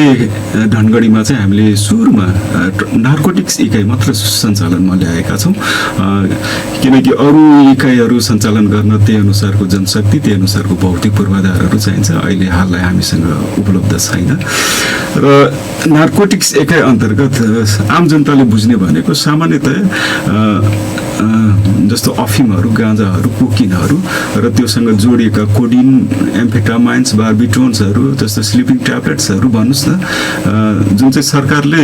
धनगढीमा चाहिँ हामीले सुरुमा नार्कोटिक्स इकाइ मात्र सञ्चालनमा ल्याएका छौँ, किनकि अरू इकाइहरू सञ्चालन गर्न त्यही अनुसारको जनशक्ति, त्यही अनुसारको भौतिक पूर्वाधारहरू चाहिन्छ। अहिले हाललाई हामीसँग उपलब्ध छैन। र नार्कोटिक्स एकाइ अन्तर्गत आम जनताले बुझ्ने भनेको सामान्यतया जस्तो अफिमहरू, गाँजाहरू, कोकिनहरू र त्योसँग जोडिएका कोडिन, एम्फेटामाइन्स, बार्बिटोन्सहरू जस्तो स्लिपिङ ट्याब्लेट्सहरू भन्नुहोस् न, जुन चाहिँ सरकारले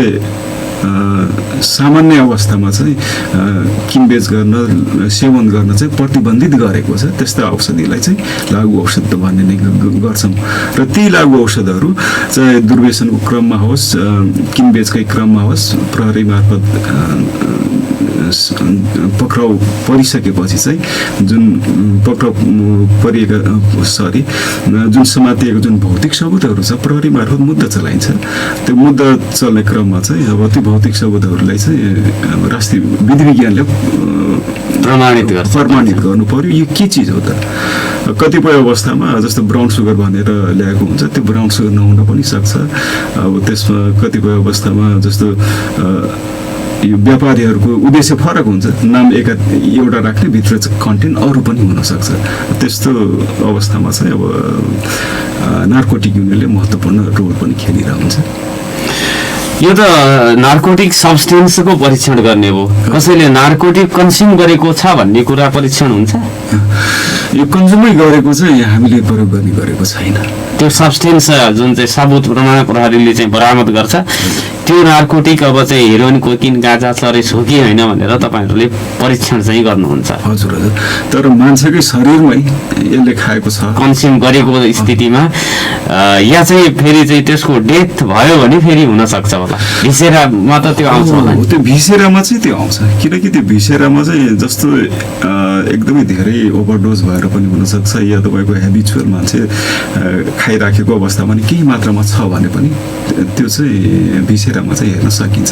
सामान्य अवस्थामा चाहिँ किनबेच गर्न, सेवन गर्न चाहिँ प्रतिबन्धित गरेको छ। त्यस्ता औषधिलाई चाहिँ लागु औषध भन्ने नै गर्छौँ। र ती लागु औषधहरू चाहे दुर्व्यसनको क्रममा होस्, किनबेचकै क्रममा होस्, प्रहरी मार्फत पक्राउ परिसकेपछि चाहिँ जुन पक्राउ परिएका जुन समातिएको जुन भौतिक सबुतहरू छ, प्रहरी मार्फत मुद्दा चलाइन्छ। त्यो मुद्दा चल्ने क्रममा चाहिँ अब ती भौतिक सबुतहरूलाई चाहिँ राष्ट्रिय विधि विज्ञानले प्रमाणित गर्नु पर्यो। यो के चिज हो त? कतिपय अवस्थामा जस्तो ब्राउन सुगर भनेर ल्याएको हुन्छ, त्यो ब्राउन सुगर नहुन पनि सक्छ। अब त्यसमा कतिपय अवस्थामा जस्तो यो व्यापारीहरूको उद्देश्य फरक हुन्छ, नाम एउटा राख्ने, भित्र कन्टेन्ट अरू पनि हुनसक्छ। त्यस्तो अवस्थामा चाहिँ अब नार्कोटिक युनिटले महत्त्वपूर्ण रोल पनि खेलिरहेको हुन्छ। यो त नार्कोटिक सब्सटेन्सको परीक्षण गर्ने हो। कसैले नार्कोटिक कन्ज्युम गरेको छ भन्ने कुरा परीक्षण हुन्छ? यो कन्ज्युमै गरेको चाहिँ हामीले प्रयोग गर्ने गरेको छैन। त्यो सब्सटेन्स जुन चाहिँ साबुत प्रमाण प्रहरीले चाहिँ बरामद गर्छ, त्यो नार्कोटिक अब चाहिँ हेरोइन, कोकिन, गाँजा, चरेस हो कि होइन भनेर तपाईँहरूले परीक्षण चाहिँ गर्नुहुन्छ? हजुर हजुर। तर मान्छेकै शरीरमै यसले खाएको छ, कन्ज्युम गरेको स्थितिमा या चाहिँ फेरि चाहिँ त्यसको डेथ भयो भने फेरि हुनसक्छ होला, भिसेरामा त त्यो आउँछ होला। त्यो भिसेरामा चाहिँ त्यो आउँछ, किनकि त्यो भिसेरामा चाहिँ जस्तो एकदमै धेरै ओभरडोज भएर पनि हुनसक्छ, या तपाईँको हेबिचुअल मान्छे खाइराखेको अवस्थामा नि केही मात्रामा छ भने पनि त्यो चाहिँ भिसेरामा चाहिँ हेर्न सकिन्छ।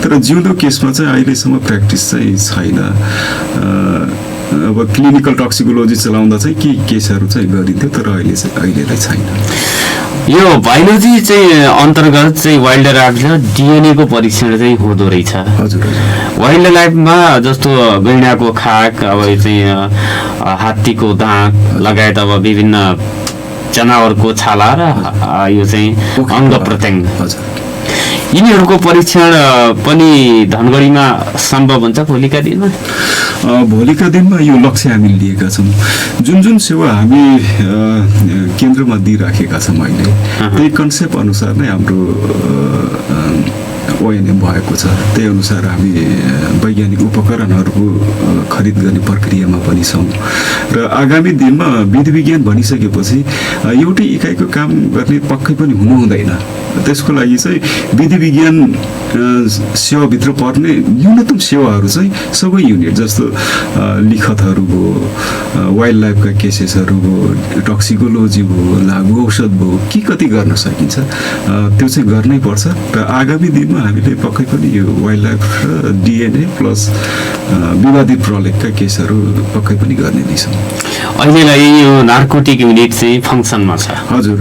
तर जिउँदो केसमा चाहिँ अहिलेसम्म प्र्याक्टिस चाहिँ छैन। अब क्लिनिकल टक्सिकोलोजी चलाउँदा चाहिँ के केसहरू चाहिँ गरिन्थ्यो, तर अहिलेलाई छैन। यो बायोलोजी चाहिँ अन्तर्गत चाहिँ वाइल्ड लाइफ र डिएनए को परीक्षण चाहिँ हुँदो रहेछ। हजुर। वाइल्ड लाइफमा जस्तो गैँडाको खाक, अब चाहिँ हात्तीको दाँत लगायत अब विभिन्न जनावरको छाला र यो चाहिँ अङ्ग प्रत्यङ्ग, यिनीहरूको परीक्षण पनि धनगढीमा सम्भव हुन्छ भोलिका दिनमा? भोलिका दिनमा यो लक्ष्य हामीले लिएका छौँ। जुन जुन सेवा हामी केन्द्रमा दिइराखेका छौँ अहिले त्यही कन्सेप्ट अनुसार नै हाम्रो ओएनएम भएको छ। त्यही अनुसार हामी वैज्ञानिक उपकरणहरूको खरिद गर्ने प्रक्रियामा पनि छौँ र आगामी दिनमा विधि विज्ञान भनिसकेपछि एउटै इकाइको काम गर्ने पक्कै पनि हुनु हुँदैन। त्यसको लागि चाहिँ विधि विज्ञान सेवाभित्र पर्ने न्यूनतम सेवाहरू चाहिँ सबै युनिट जस्तो लिखतहरू भयो, वाइल्ड लाइफका केसेसहरू भयो, टक्सिकोलोजी भयो, लागु औषध भयो, के कति गर्न सकिन्छ त्यो चाहिँ गर्नै पर्छ र आगामी दिनमा हामीले पक्कै पनि यो वाइल्ड लाइफ र डिएनए प्लस विवादित प्रलेखका केसहरू पक्कै पनि गर्ने नै छौँ। अहिलेलाई यो नार्कोटिक युनिट चाहिँ फङ्सनमा छ? हजुर,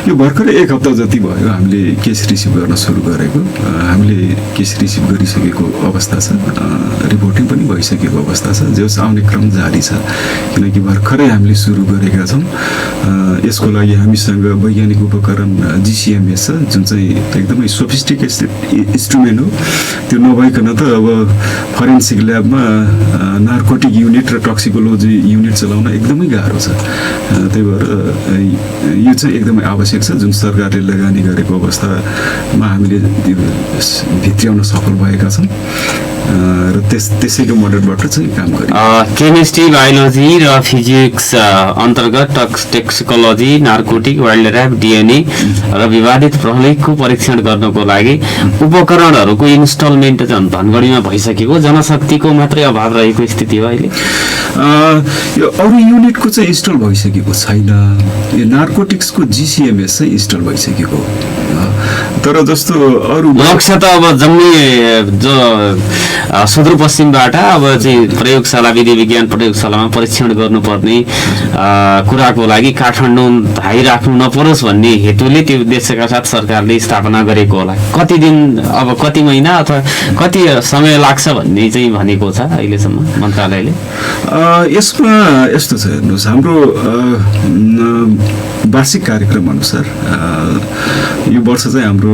यो भर्खरै 1 हप्ता जति भयो हामीले केस रिसिभ गर्न सुरु गरेको। हामीले केस रिसिभ गरिसकेको अवस्था छ, रिपोर्टिङ पनि भइसकेको अवस्था छ। जस आउने क्रम जारी छ किनकि भर्खरै हामीले सुरु गरेका छौँ। यसको लागि हामीसँग वैज्ञानिक उपकरण GCMS छ जुन चाहिँ एकदमै सोफिस्टिकेटेड इन्स्ट्रुमेन्ट हो। त्यो नभइकन त अब फरेन्सिक ल्याबमा नार्कोटिक युनिट र टक्सिकोलोजी युनिट चलाउन एकदमै गाह्रो छ। त्यही भएर यो चाहिँ एकदमै आवश्यक छ। जुन सरकारले लगानी गरेको अवस्थामा हामीले भित्र्याउन सफल भएका छौँ र त्यसैको मद्दतबाट चाहिँ काम गर्यो। केमिस्ट्री, बायोलोजी र फिजिक्स अन्तर्गत टक्सिकोलोजी, नार्कोटिक, वाइल्ड लाइफ, डिएनए र विवादित प्रलेखको परीक्षण गर्नको लागि उपकरणहरूको इन्स्टलमेन्ट धनगढीमा भइसकेको, जनशक्तिको मात्रै अभाव रहेको स्थिति हो अहिले? यो अरू युनिटको चाहिँ इन्स्टल भइसकेको छैन। यो नार्कोटिक्सको GCMS चाहिँ इन्स्टल भइसकेको तर जस्तो अरू लक्ष्य त अब जम्मै जो सुदूरपश्चिमबाट अब चाहिँ प्रयोगशाला, विधि विज्ञान प्रयोगशालामा परीक्षण गर्नुपर्ने कुराको लागि काठमाडौँ धाइराख्नु नपरोस् भन्ने हेतुले त्यो उद्देश्यका साथ सरकारले स्थापना गरेको होला। कति दिन, अब कति महिना अथवा कति समय लाग्छ भन्ने चाहिँ भनेको छ अहिलेसम्म मन्त्रालयले? यसमा यस्तो छ, हेर्नुहोस्, हाम्रो वार्षिक कार्यक्रम अनुसार यो वर्ष चाहिँ हाम्रो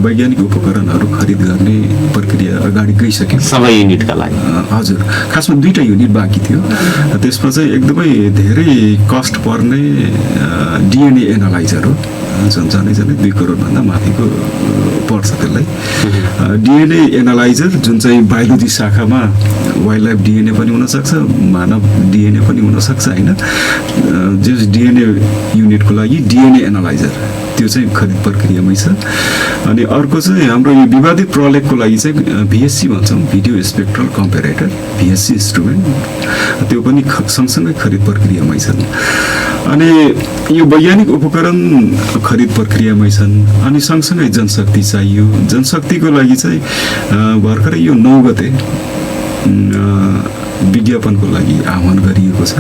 वैज्ञानिक उपकरणहरू खरिद गर्ने प्रक्रिया अगाडि गइसक्यो सबै युनिटका लागि। हजुर, खासमा 2टा युनिट बाँकी थियो। त्यसमा चाहिँ एकदमै धेरै कस्ट पर्ने डिएनए एनालाइजर हो। झनै 2 करोडभन्दा माथिको पर्छ त्यसलाई। डिएनए एनालाइजर जुन चाहिँ बायोलोजी शाखामा वाइल्ड लाइफ डिएनए पनि हुनसक्छ, मानव डिएनए पनि हुनसक्छ होइन। जस डिएनए युनिटको लागि डिएनए एनालाइजर त्यो चाहिँ खरिद प्रक्रियामै छ। अनि अर्को चाहिँ हाम्रो यो विवादित प्रलेखको लागि चाहिँ VSC भन्छौँ, video spectral comparator, VSC instrument, त्यो पनि सँगसँगै खरिद प्रक्रियामै छन्। अनि यो वैज्ञानिक उपकरण खरिद प्रक्रियामै छन्। अनि सँगसँगै जनशक्ति चाहियो। जनशक्तिको लागि चाहिँ भर्खरै यो 9 गते विज्ञापनको लागि आह्वान गरिएको छ।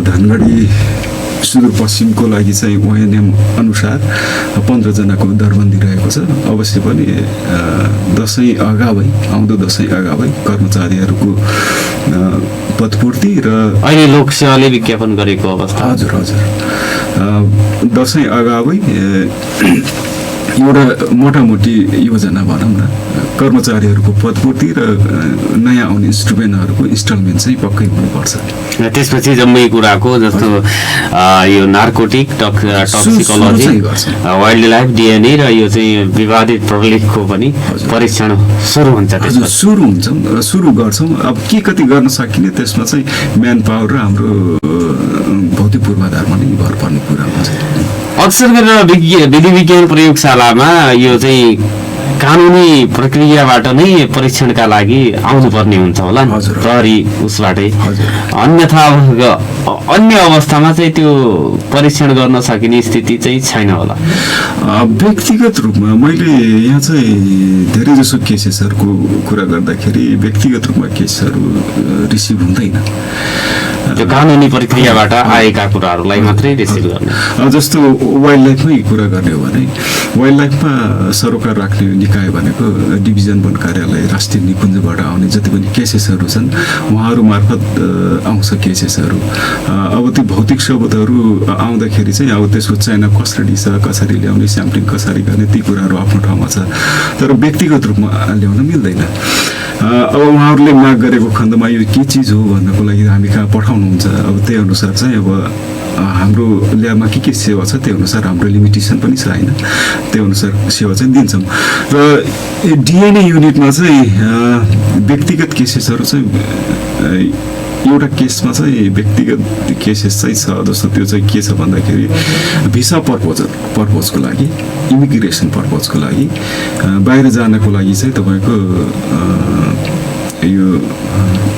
धनगढी सुदूरपश्चिमको लागि चाहिँ ओएनएम अनुसार 15 जनाको दरबन्दी रहेको छ। अवश्य पनि दसैँ अगावै, आउँदो दसैँ अगावै कर्मचारीहरूको पदपूर्ति र अहिले लोकसेवाले विज्ञापन गरेको अवस्था। हजुर, दसैँ अगावै एउटा मोटामोटी योजना भनौँ न, कर्मचारीहरूको पदपूर्ति र नयाँ आउने इन्स्ट्रुमेन्टहरूको इन्स्टलमेन्ट चाहिँ पक्कै हुनुपर्छ। त्यसपछि जम्मै कुराको जस्तो यो नार्कोटिक, टक्सिकोलोजी, वाइल्ड लाइफ, डिएनए र यो चाहिँ विवादित प्रलेखको पनि परीक्षण सुरु हुन्छ। सुरु गर्छौँ। अब के कति गर्न सकिने त्यसमा चाहिँ म्यान पावर र हाम्रो भौतिक पूर्वाधारमा नै भर पर्ने कुरा हुन्छ। अक्सर गरेर विधि विज्ञान प्रयोगशालामा यो चाहिँ कानुनी प्रक्रियाबाट नै परीक्षणका लागि आउनुपर्ने हुन्छ होला नि, प्रहरी उसबाटै। अन्यथा अन्य अवस्थामा चाहिँ त्यो परीक्षण गर्न सकिने स्थिति चाहिँ छैन होला। व्यक्तिगत रूपमा मैले यहाँ चाहिँ धेरै जसो केसेसहरूको कुरा गर्दाखेरि व्यक्तिगत रूपमा केसहरू रिसिभ हुँदैन। त्यो कानुनी प्रक्रियाबाट आएका कुराहरूलाई मात्रै रिसिभ गर्ने। जस्तो वाइल्ड लाइफमै कुरा गर्ने हो भने वाइल्ड लाइफमा सरोकार राख्ने निकाय भनेको डिभिजन वन कार्यालय राष्ट्रिय निकुञ्जबाट आउने जति पनि केसेसहरू छन् उहाँहरू मार्फत आउँछ केसेसहरू। अब त्यो भौतिक सबुतहरू आउँदाखेरि चाहिँ अब त्यसको चयन कसरी छ, कसरी ल्याउने, स्याम्पलिङ कसरी गर्ने, ती कुराहरू आफ्नो ठाउँमा छ, तर व्यक्तिगत रूपमा ल्याउन मिल्दैन। अब उहाँहरूले माग गरेको खण्डमा यो के चिज हो भन्नको लागि हामी कहाँ पठाउनुहुन्छ, अब त्यही अनुसार चाहिँ अब हाम्रो ल्याबमा के सेवा छ त्यो अनुसार हाम्रो लिमिटेसन पनि छ होइन, त्यो अनुसार सेवा चाहिँ दिन्छौँ। र डिएनए युनिटमा चाहिँ व्यक्तिगत केसेसहरू चाहिँ एउटा केसमा चाहिँ व्यक्तिगत केसेस चाहिँ छ। जस्तो त्यो चाहिँ के छ भन्दाखेरि भिसा पर्पजको लागि, इमिग्रेसन पर्पजको लागि, बाहिर जानको लागि चाहिँ तपाईँको यो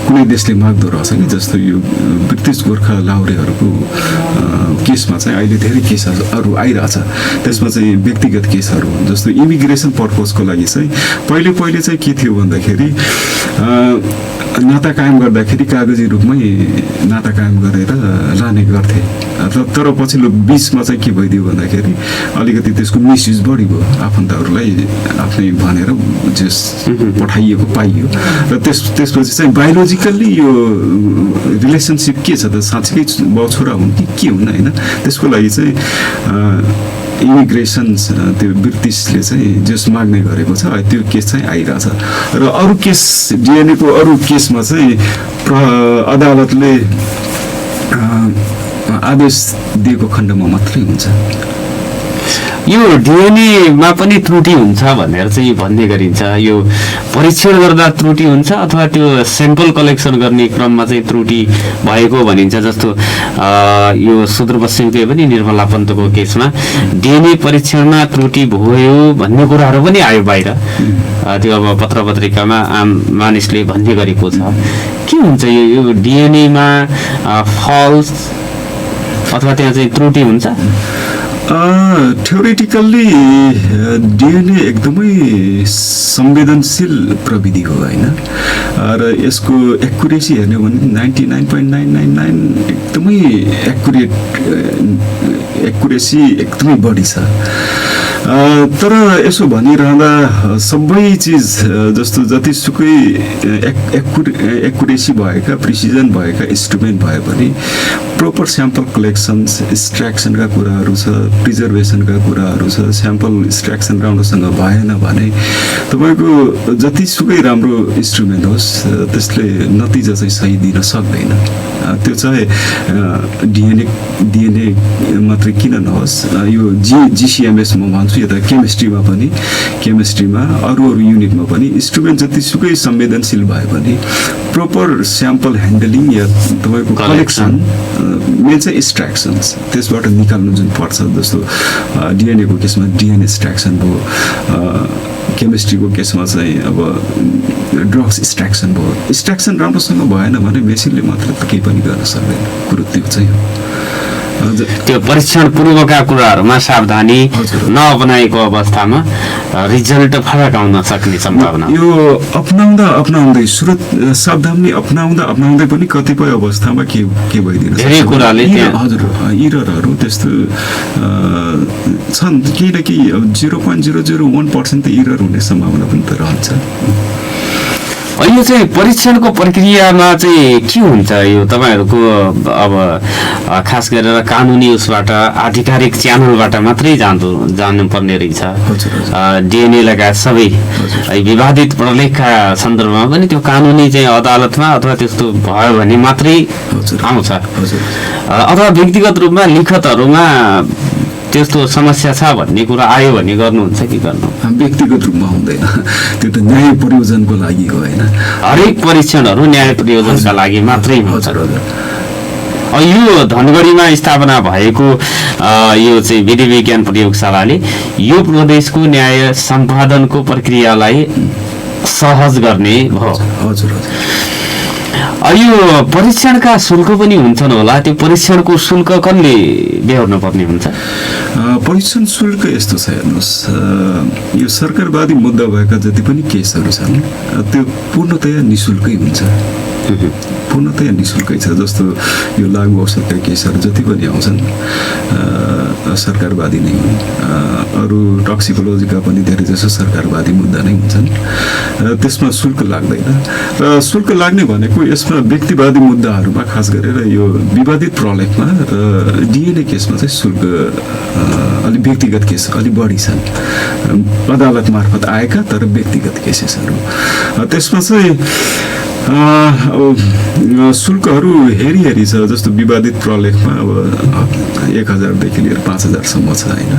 कुनै देशले माग्दो रहेछ कि, जस्तो यो ब्रिटिस गोर्खा लाहुरेहरूको केसमा चाहिँ अहिले धेरै केसहरू आइरहेछ। त्यसमा चाहिँ व्यक्तिगत केसहरू जस्तो इमिग्रेसन पर्पजको लागि चाहिँ पहिले चाहिँ के थियो भन्दाखेरि नाता कायम गर्दाखेरि कागजी रूपमै नाता कायम गरेर लाने गर्थे। तर पछिल्लो 20मा चाहिँ के भइदियो भन्दाखेरि अलिकति त्यसको मिसयुज बढी भयो, आफन्तहरूलाई आफ्नै भनेर जस पठाइएको पाइयो। र त्यसपछि चाहिँ बायोलोजिकल्ली यो रिलेसनसिप के छ त, साँच्चीकै बाउ छोरा हुन् कि के हुन् होइन, त्यसको लागि चाहिँ इमिग्रेसन त्यो ब्रिटिसले चाहिँ जस माग्ने गरेको छ, त्यो केस चाहिँ आइरहेछ। र अरू केस डिएनएको अरू केसमा चाहिँ अदालतले आदेश दिएको खण्डमा मात्रै हुन्छ। यो डिएनएमा पनि त्रुटि हुन्छ भनेर चाहिँ भन्ने गरिन्छ। यो परीक्षण गर्दा त्रुटि हुन्छ अथवा त्यो स्याम्पल कलेक्सन गर्ने क्रममा चाहिँ त्रुटि भएको भनिन्छ। जस्तो यो सुदूरपश्चिमकै पनि निर्मला पन्तको केसमा डिएनए परीक्षणमा त्रुटि भयो भन्ने कुराहरू पनि आयो बाहिर। त्यो अब पत्र पत्रिकामा आम मानिसले भन्ने गरेको छ। के हुन्छ यो डिएनएमा फल्स अथवा त्यहाँ चाहिँ त्रुटि हुन्छ? थ्योरेटिकल्ली डिएनए एकदमै संवेदनशील प्रविधि हो होइन, र यसको एक्युरेसी हेर्ने हो भने 99.999 एकदमै एक्युरेसी एकदमै बढी छ। तर यसो भनिरहँदा सबै चिज जस्तो जतिसुकै एक्युरेसी भएका, प्रिसिजन भएका इन्स्ट्रुमेन्ट भए पनि प्रोपर स्याम्पल कलेक्सन्स, एक्सट्र्याक्सनका कुराहरू छ, प्रिजर्भेसनका कुराहरू छ। स्याम्पल एक्सट्र्याक्सन राम्रोसँग भएन भने तपाईँको जतिसुकै राम्रो इन्स्ट्रुमेन्ट होस् त्यसले नतिजा चाहिँ सही दिन सक्दैन। त्यो चाहिँ डिएनए मात्रै किन नहोस्, यो जिसिएमएस म भन्छु, यता केमिस्ट्रीमा अरू युनिटमा पनि इन्स्ट्रुमेन्ट जतिसुकै संवेदनशील भए पनि प्रोपर स्याम्पल ह्यान्डलिङ या तपाईँको कलेक्सन मेन चाहिँ एक्सट्र्याक्सन्स त्यसबाट निकाल्नु जुन पर्छ। जस्तो डिएनएको केसमा डिएनए एक्सट्र्याक्सन भयो, केमिस्ट्रीको केसमा चाहिँ अब ड्रग्स एक्सट्र्याक्सन भयो। एक्सट्र्याक्सन राम्रोसँग भएन भने मेसिनले मात्र त केही पनि गर्न सक्दैन। कुरो त्यो चाहिँ हो। त्यो परीक्षण पूर्वका कुराहरूमा सावधानी नअपनाएको अवस्थामा रिजल्ट फरक आउन सक्ने सम्भावना। यो अपनाउँदै सावधानी अपनाउँदै पनि कतिपय अवस्थामा के भइदिन्छ, धेरै कुराले हजुर इररहरू त्यस्तो छन्। केही न केही 0.001% त इरर हुने सम्भावना पनि त रहन्छ। यो चाहिँ परीक्षणको प्रक्रियामा चाहिँ के हुन्छ? यो तपाईँहरूको अब खास गरेर कानुनी उसबाट आधिकारिक च्यानलबाट मात्रै जानुपर्ने रहेछ। डिएनए लगायत सबै विवादित प्रलेखका सन्दर्भमा पनि त्यो कानुनी चाहिँ अदालतमा अथवा त्यस्तो भयो भने मात्रै आउँछ, अथवा व्यक्तिगत रूपमा लिखतहरूमा त्यस्तो समस्या छ भन्ने कुरा आयो भने गर्नुहुन्छ कि गर्नु? व्यक्तिगत रूपमा हुँदैन, त्यो त न्याय प्रयोजनको लागि हो होइन। हरेक परीक्षणहरू न्याय प्रयोजनका लागि मात्रै हुन्छ। यो धनगढीमा स्थापना भएको यो चाहिँ विधि विज्ञान प्रयोगशालाले यो प्रदेशको न्याय सम्पादनको प्रक्रियालाई सहज गर्ने भयो। हजुर। यो परीक्षणका शुल्क पनि हुन्छन् होला, त्यो परीक्षणको शुल्क कसले बेहोर्नु पर्ने हुन्छ? परीक्षण शुल्क यस्तो छ हेर्नुहोस्, यो सरकारवादी मुद्दा भएका जति पनि केसहरू छन् त्यो पूर्णतया निशुल्कै हुन्छ। पूर्णतया निःशुल्कै छ। जस्तो यो लागु औषधका केसहरू जति पनि आउँछन् सरकारवादी नै हुन्। अरू टक्सिकोलोजीका पनि धेरै जसो सरकारवादी मुद्दा नै हुन्छन्। त्यसमा शुल्क लाग्दैन। र शुल्क लाग्ने भनेको यसमा व्यक्तिवादी मुद्दाहरूमा खास गरेर यो विवादित प्रलेखमा र डिएनए केसमा चाहिँ शुल्क अलिक व्यक्तिगत केस अलिक बढी छन्, अदालत मार्फत आएका तर व्यक्तिगत केसेसहरू। त्यसमा चाहिँ शुल्कहरू हेरी छ। जस्तो विवादित प्रलेखमा अब 1000देखि लिएर 5000सम्म छ होइन।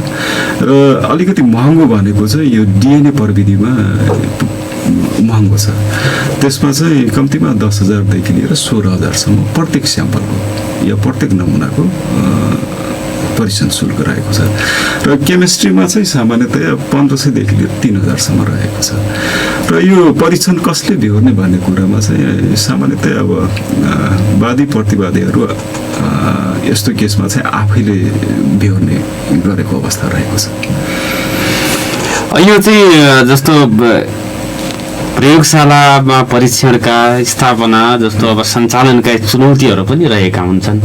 र अलिकति महँगो भनेको चाहिँ यो डिएनए प्रविधिमा महँगो छ। त्यसमा चाहिँ कम्तीमा 10,000देखि लिएर 16,000सम्म प्रत्येक स्याम्पलको या प्रत्येक नमुनाको परीक्षण शुल्क रहेको छ। र केमिस्ट्रीमा चाहिँ सामान्यतया 1500देखि लिएर 3000सम्म रहेको छ। र यो परीक्षण कसले बिहोर्ने भन्ने कुरामा चाहिँ सामान्यतया अब वादी प्रतिवादीहरू यस्तो केसमा चाहिँ आफैले बिहोर्ने गरेको अवस्था रहेको छ। यो चाहिँ जस्तो प्रयोगशालामा परीक्षणका स्थापना जस्तो अब सञ्चालनका चुनौतीहरू पनि रहेका हुन्छन्।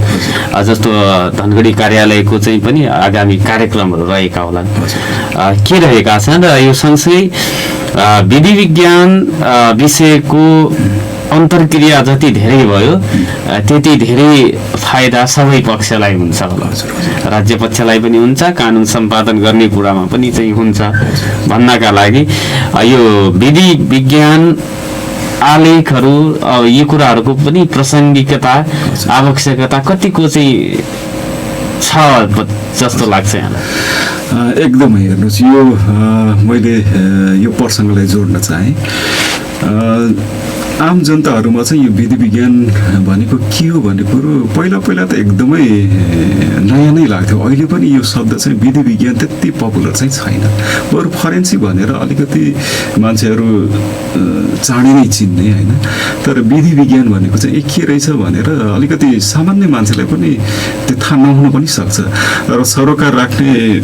जस्तो धनगढी कार्यालयको चाहिँ पनि आगामी कार्यक्रमहरू रहेका होलान्, के रहेका छन्? र यो सँगसँगै विधि विज्ञान विषयको अन्तर्क्रिया जति धेरै भयो त्यति धेरै फाइदा सबै पक्षलाई हुन्छ होला। राज्य पक्षलाई पनि हुन्छ, कानुन सम्पादन गर्ने कुरामा पनि चाहिँ हुन्छ भन्नका लागि यो विधि विज्ञान आलेखहरू यी कुराहरूको पनि प्रासङ्गिकता आवश्यकता कतिको चाहिँ छ जस्तो लाग्छ यहाँलाई? एकदमै हेर्नुहोस्, यो मैले यो प्रसङ्गलाई जोड्न चाहेँ। आम जनताहरूमा चाहिँ यो विधि विज्ञान भनेको के हो भन्ने कुरो पहिला त एकदमै नयाँ नै लाग्थ्यो। अहिले पनि यो शब्द चाहिँ विधि विज्ञान त्यति पपुलर चाहिँ छैन। बरु फरेन्सिक भनेर अलिकति मान्छेहरू चाँडै नै चिन्ने होइन। तर विधि विज्ञान भनेको चाहिँ के रहेछ भनेर अलिकति सामान्य मान्छेलाई पनि त्यो थाहा नहुन पनि सक्छ। र सरोकार राख्ने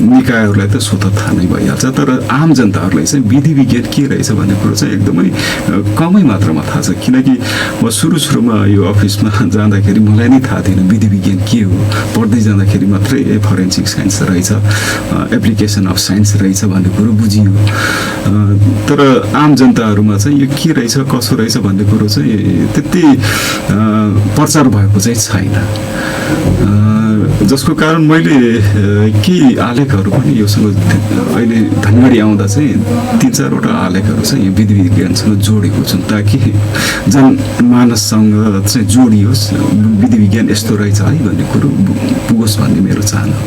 निकायहरूलाई त स्वत थाहा नै भइहाल्छ। तर आम जनताहरूलाई चाहिँ विधि विज्ञान के रहेछ भन्ने कुरो चाहिँ एकदमै कमै मात्रामा थाहा छ। किनकि म सुरुमा यो अफिसमा जाँदाखेरि मलाई नै थाहा थिएन विधि विज्ञान के हो। पढ्दै जाँदाखेरि मात्रै फरेन्सिक साइन्स रहेछ, एप्लिकेसन अफ साइन्स रहेछ भन्ने कुरो बुझियो। तर आम जनताहरूमा चाहिँ यो के रहेछ कसो रहेछ भन्ने कुरो चाहिँ त्यति प्रचार भएको चाहिँ छैन। जसको कारण मैले केही आलेखहरू पनि योसँग अहिले धनगढी आउँदा चाहिँ 3-4वटा आलेखहरू चाहिँ यो विधि विज्ञानसँग जोडेको छु, ताकि जनमानससँग चाहिँ जोडियोस्, विधि विज्ञान यस्तो रहेछ है भन्ने कुरो पुगोस् भन्ने मेरो चाहना हो।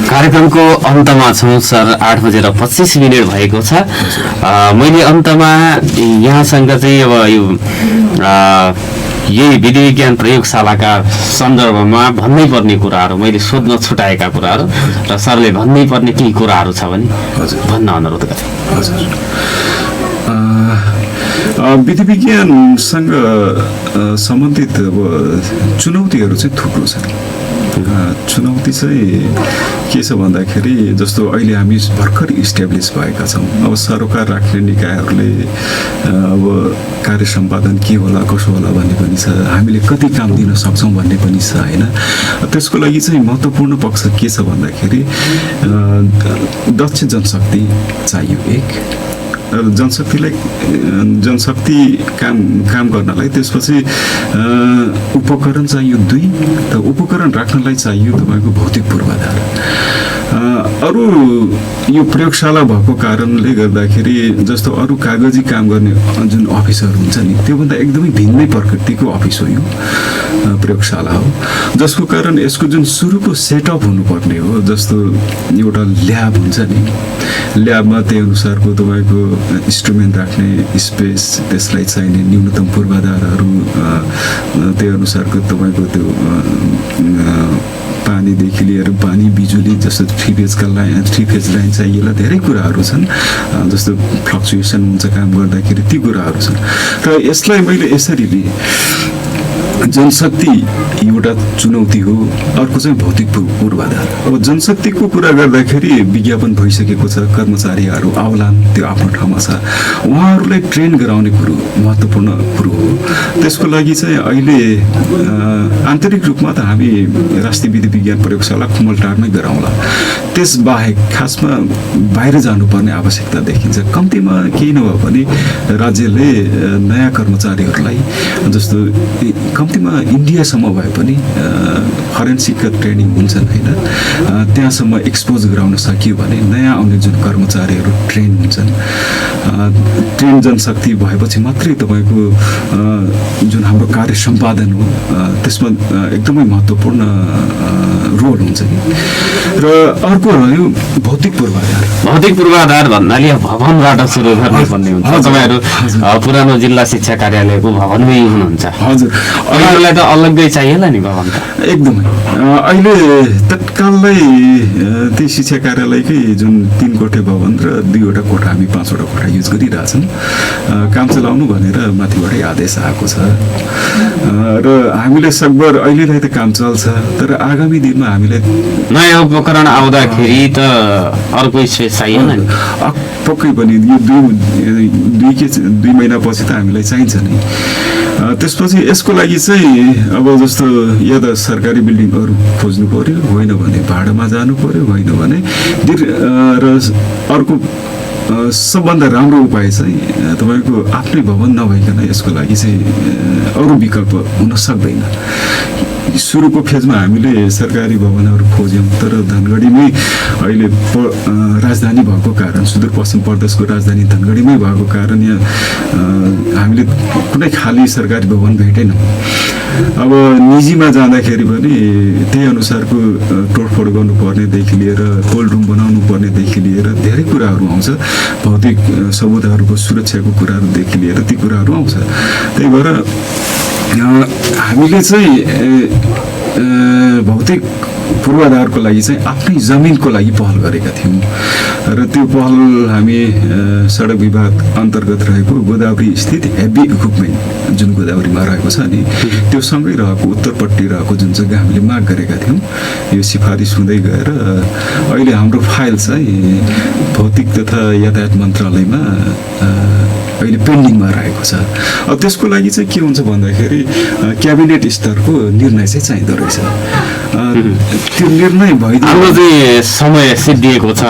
कार्यक्रमको अन्तमा छौँ सर, 8:25 भएको छ। मैले अन्तमा यहाँसँग चाहिँ अब यो यही विधि विज्ञान प्रयोगशालाका सन्दर्भमा भन्नै पर्ने कुराहरू मैले सोध्न छुटाएका कुराहरू र सरले भन्नै पर्ने केही कुराहरू छ भने भन्न अनुरोध गरेँ। विधि विज्ञानसँग सम्बन्धित अब चुनौतीहरू चाहिँ थुप्रो छन्। चुनौती चाहिँ के छ भन्दाखेरि जस्तो अहिले हामी भर्खर इस्ट्याब्लिस भएका छौँ। अब सरोकार राख्ने निकायहरूले अब कार्य सम्पादन के होला कसो होला भन्ने पनि छ, हामीले कति काम दिन सक्छौँ भन्ने पनि छ होइन। त्यसको लागि चाहिँ महत्त्वपूर्ण पक्ष के छ भन्दाखेरि दक्ष जनशक्ति चाहियो। एक जनशक्ति काम गर्नलाई, त्यसपछि उपकरण चाहियो। 2 त उपकरण राख्नलाई चाहियो तपाईँको भौतिक पूर्वाधार। अरू यो प्रयोगशाला भएको कारणले गर्दाखेरि जस्तो अरू कागजी काम गर्ने जुन अफिसहरू हुन्छ नि त्योभन्दा एकदमै भिन्नै प्रकृतिको अफिस हो यो प्रयोगशाला हो। जसको कारण यसको जुन सुरुको सेटअप हुनुपर्ने हो, जस्तो एउटा ल्याब हुन्छ नि, ल्याबमा त्यही अनुसारको तपाईँको इन्स्ट्रुमेन्ट राख्ने स्पेस, त्यसलाई चाहिने न्यूनतम पूर्वाधारहरू, त्यही अनुसारको तपाईँको त्यो पानीदेखि लिएर पानी बिजुली जस्तो 3 फेज लाइन चाहिएला, धेरै कुराहरू छन्। जस्तो फ्लक्चुएसन हुन्छ काम गर्दाखेरि ती कुराहरू छन्। र यसलाई मैले यसरी लिएँ जनशक्ति एउटा चुनौती हो, अर्को चाहिँ भौतिक पूर्वाधार। अब जनशक्तिको कुरा गर्दाखेरि विज्ञापन भइसकेको छ, कर्मचारीहरू आउलान्, त्यो आफ्नो ठाउँमा छ, उहाँहरूलाई ट्रेन गराउने कुरो महत्त्वपूर्ण कुरो हो। त्यसको लागि चाहिँ अहिले आन्तरिक रूपमा त हामी राष्ट्रिय विधि विज्ञान प्रयोगशाला खुमलटारमै गराउँला। त्यसबाहेक खासमा बाहिर जानुपर्ने आवश्यकता देखिन्छ। कम्तीमा केही नभए पनि राज्यले नयाँ कर्मचारीहरूलाई जस्तो कम्तीमा इन्डियासम्म भए पनि फरेन्सिकका ट्रेनिङ हुन्छन् होइन, त्यहाँसम्म एक्सपोज गराउन सकियो भने नयाँ आउने जुन कर्मचारीहरू ट्रेन हुन्छन्, ट्रेन जनशक्ति भएपछि मात्रै तपाईँको जुन हाम्रो कार्य सम्पादन हो त्यसमा एकदमै महत्त्वपूर्ण रोल हुन्छ कि। र अर्को रह्यो भौतिक पूर्वाधार। भौतिक पूर्वाधार भन्नाले भवनबाट सुरु गर्नुपर्ने हुन्छ। तपाईँहरू पुरानो जिल्ला शिक्षा कार्यालयको भवनमै हुनुहुन्छ। हजुर, उनीहरूलाई त अलग्गै चाहिएला नि भवन त। एकदमै अहिले तत्कालै ती शिक्षा कार्यालयकै जुन 3 कोठे भवन र 2वटा कोठा हामी 5वटा कोठा युज गरिरहेछौँ। काम चलाउनु भनेर माथिबाटै आदेश आएको छ र हामीले सकभर अहिलेलाई त काम चल्छ, तर आगामी दिनमा हामीलाई नयाँ उपकरण आउँदाखेरि त अर्को स्पेस चाहिएन नि। पक्कै पनि यो 2 महिनापछि त हामीलाई चाहिन्छ नै। त्यसपछि यसको लागि चाहिँ अब जस्तो या त सरकारी बिल्डिङहरू खोज्नु पर्यो, होइन भने भाडामा जानु पर्यो, होइन भने र अर्को सबभन्दा राम्रो उपाय चाहिँ तपाईँको आफ्नै भवन नभइकन यसको लागि चाहिँ अरू विकल्प हुन सक्दैन। सुरुको फेजमा हामीले सरकारी भवनहरू खोज्यौँ, तर धनगढीमै अहिले राजधानी भएको कारण, सुदूरपश्चिम प्रदेशको राजधानी धनगढीमै भएको कारण यहाँ हामीले कुनै खाली सरकारी भवन भेटेनौँ। अब निजीमा जाँदाखेरि पनि त्यही अनुसारको तोडफोड गर्नुपर्नेदेखि लिएर कोल्ड रुम बनाउनु पर्नेदेखि लिएर धेरै कुराहरू आउँछ। भौतिक सबुतहरूको सुरक्षाको कुराहरूदेखि लिएर ती कुराहरू आउँछ। त्यही भएर हामीले चाहिँ भौतिक पूर्वाधारको लागि चाहिँ आफ्नै जमिनको लागि पहल गरेका थियौँ र त्यो पहल हामी सडक विभाग अन्तर्गत रहेको गोदावरी स्थित हेभी इक्विपमेन्ट जुन गोदावरीमा रहेको छ नि, त्यो सँगै रहेको उत्तरपट्टि रहेको जुन जग्गा हामीले माग गरेका थियौँ, यो सिफारिस हुँदै गएर अहिले हाम्रो फाइल चाहिँ भौतिक तथा यातायात मन्त्रालयमा अहिले पेन्डिङमा रहेको छ। अब त्यसको लागि चाहिँ के हुन्छ भन्दाखेरि क्याबिनेट स्तरको निर्णय चाहिँ चाहिँदो रहेछ। त्यो निर्णय भइदियो, हाम्रो चाहिँ समय सिद्धिएको छ,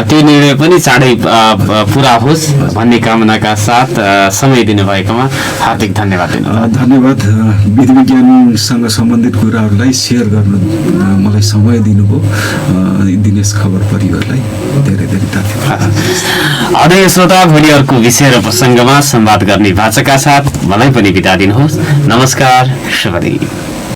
त्यो निर्णय पनि चाँडै पुरा होस् भन्ने कामनाका साथ समय दिनुभएकोमा हार्दिक धन्यवाद दिनु। धन्यवाद। विधि विज्ञानसँग सम्बन्धित कुराहरूलाई सेयर गर्नु मलाई समय दिनुभयो। दिनेश खबर परिवारलाई धेरै धेरै धन्यवाद। आदरणीय श्रोता, भोलि अर्को विषय र प्रसङ्गमा संवाद गर्ने वाचाका साथ मलाई पनि बिदा दिनुहोस्। नमस्कार, शुभ दिन।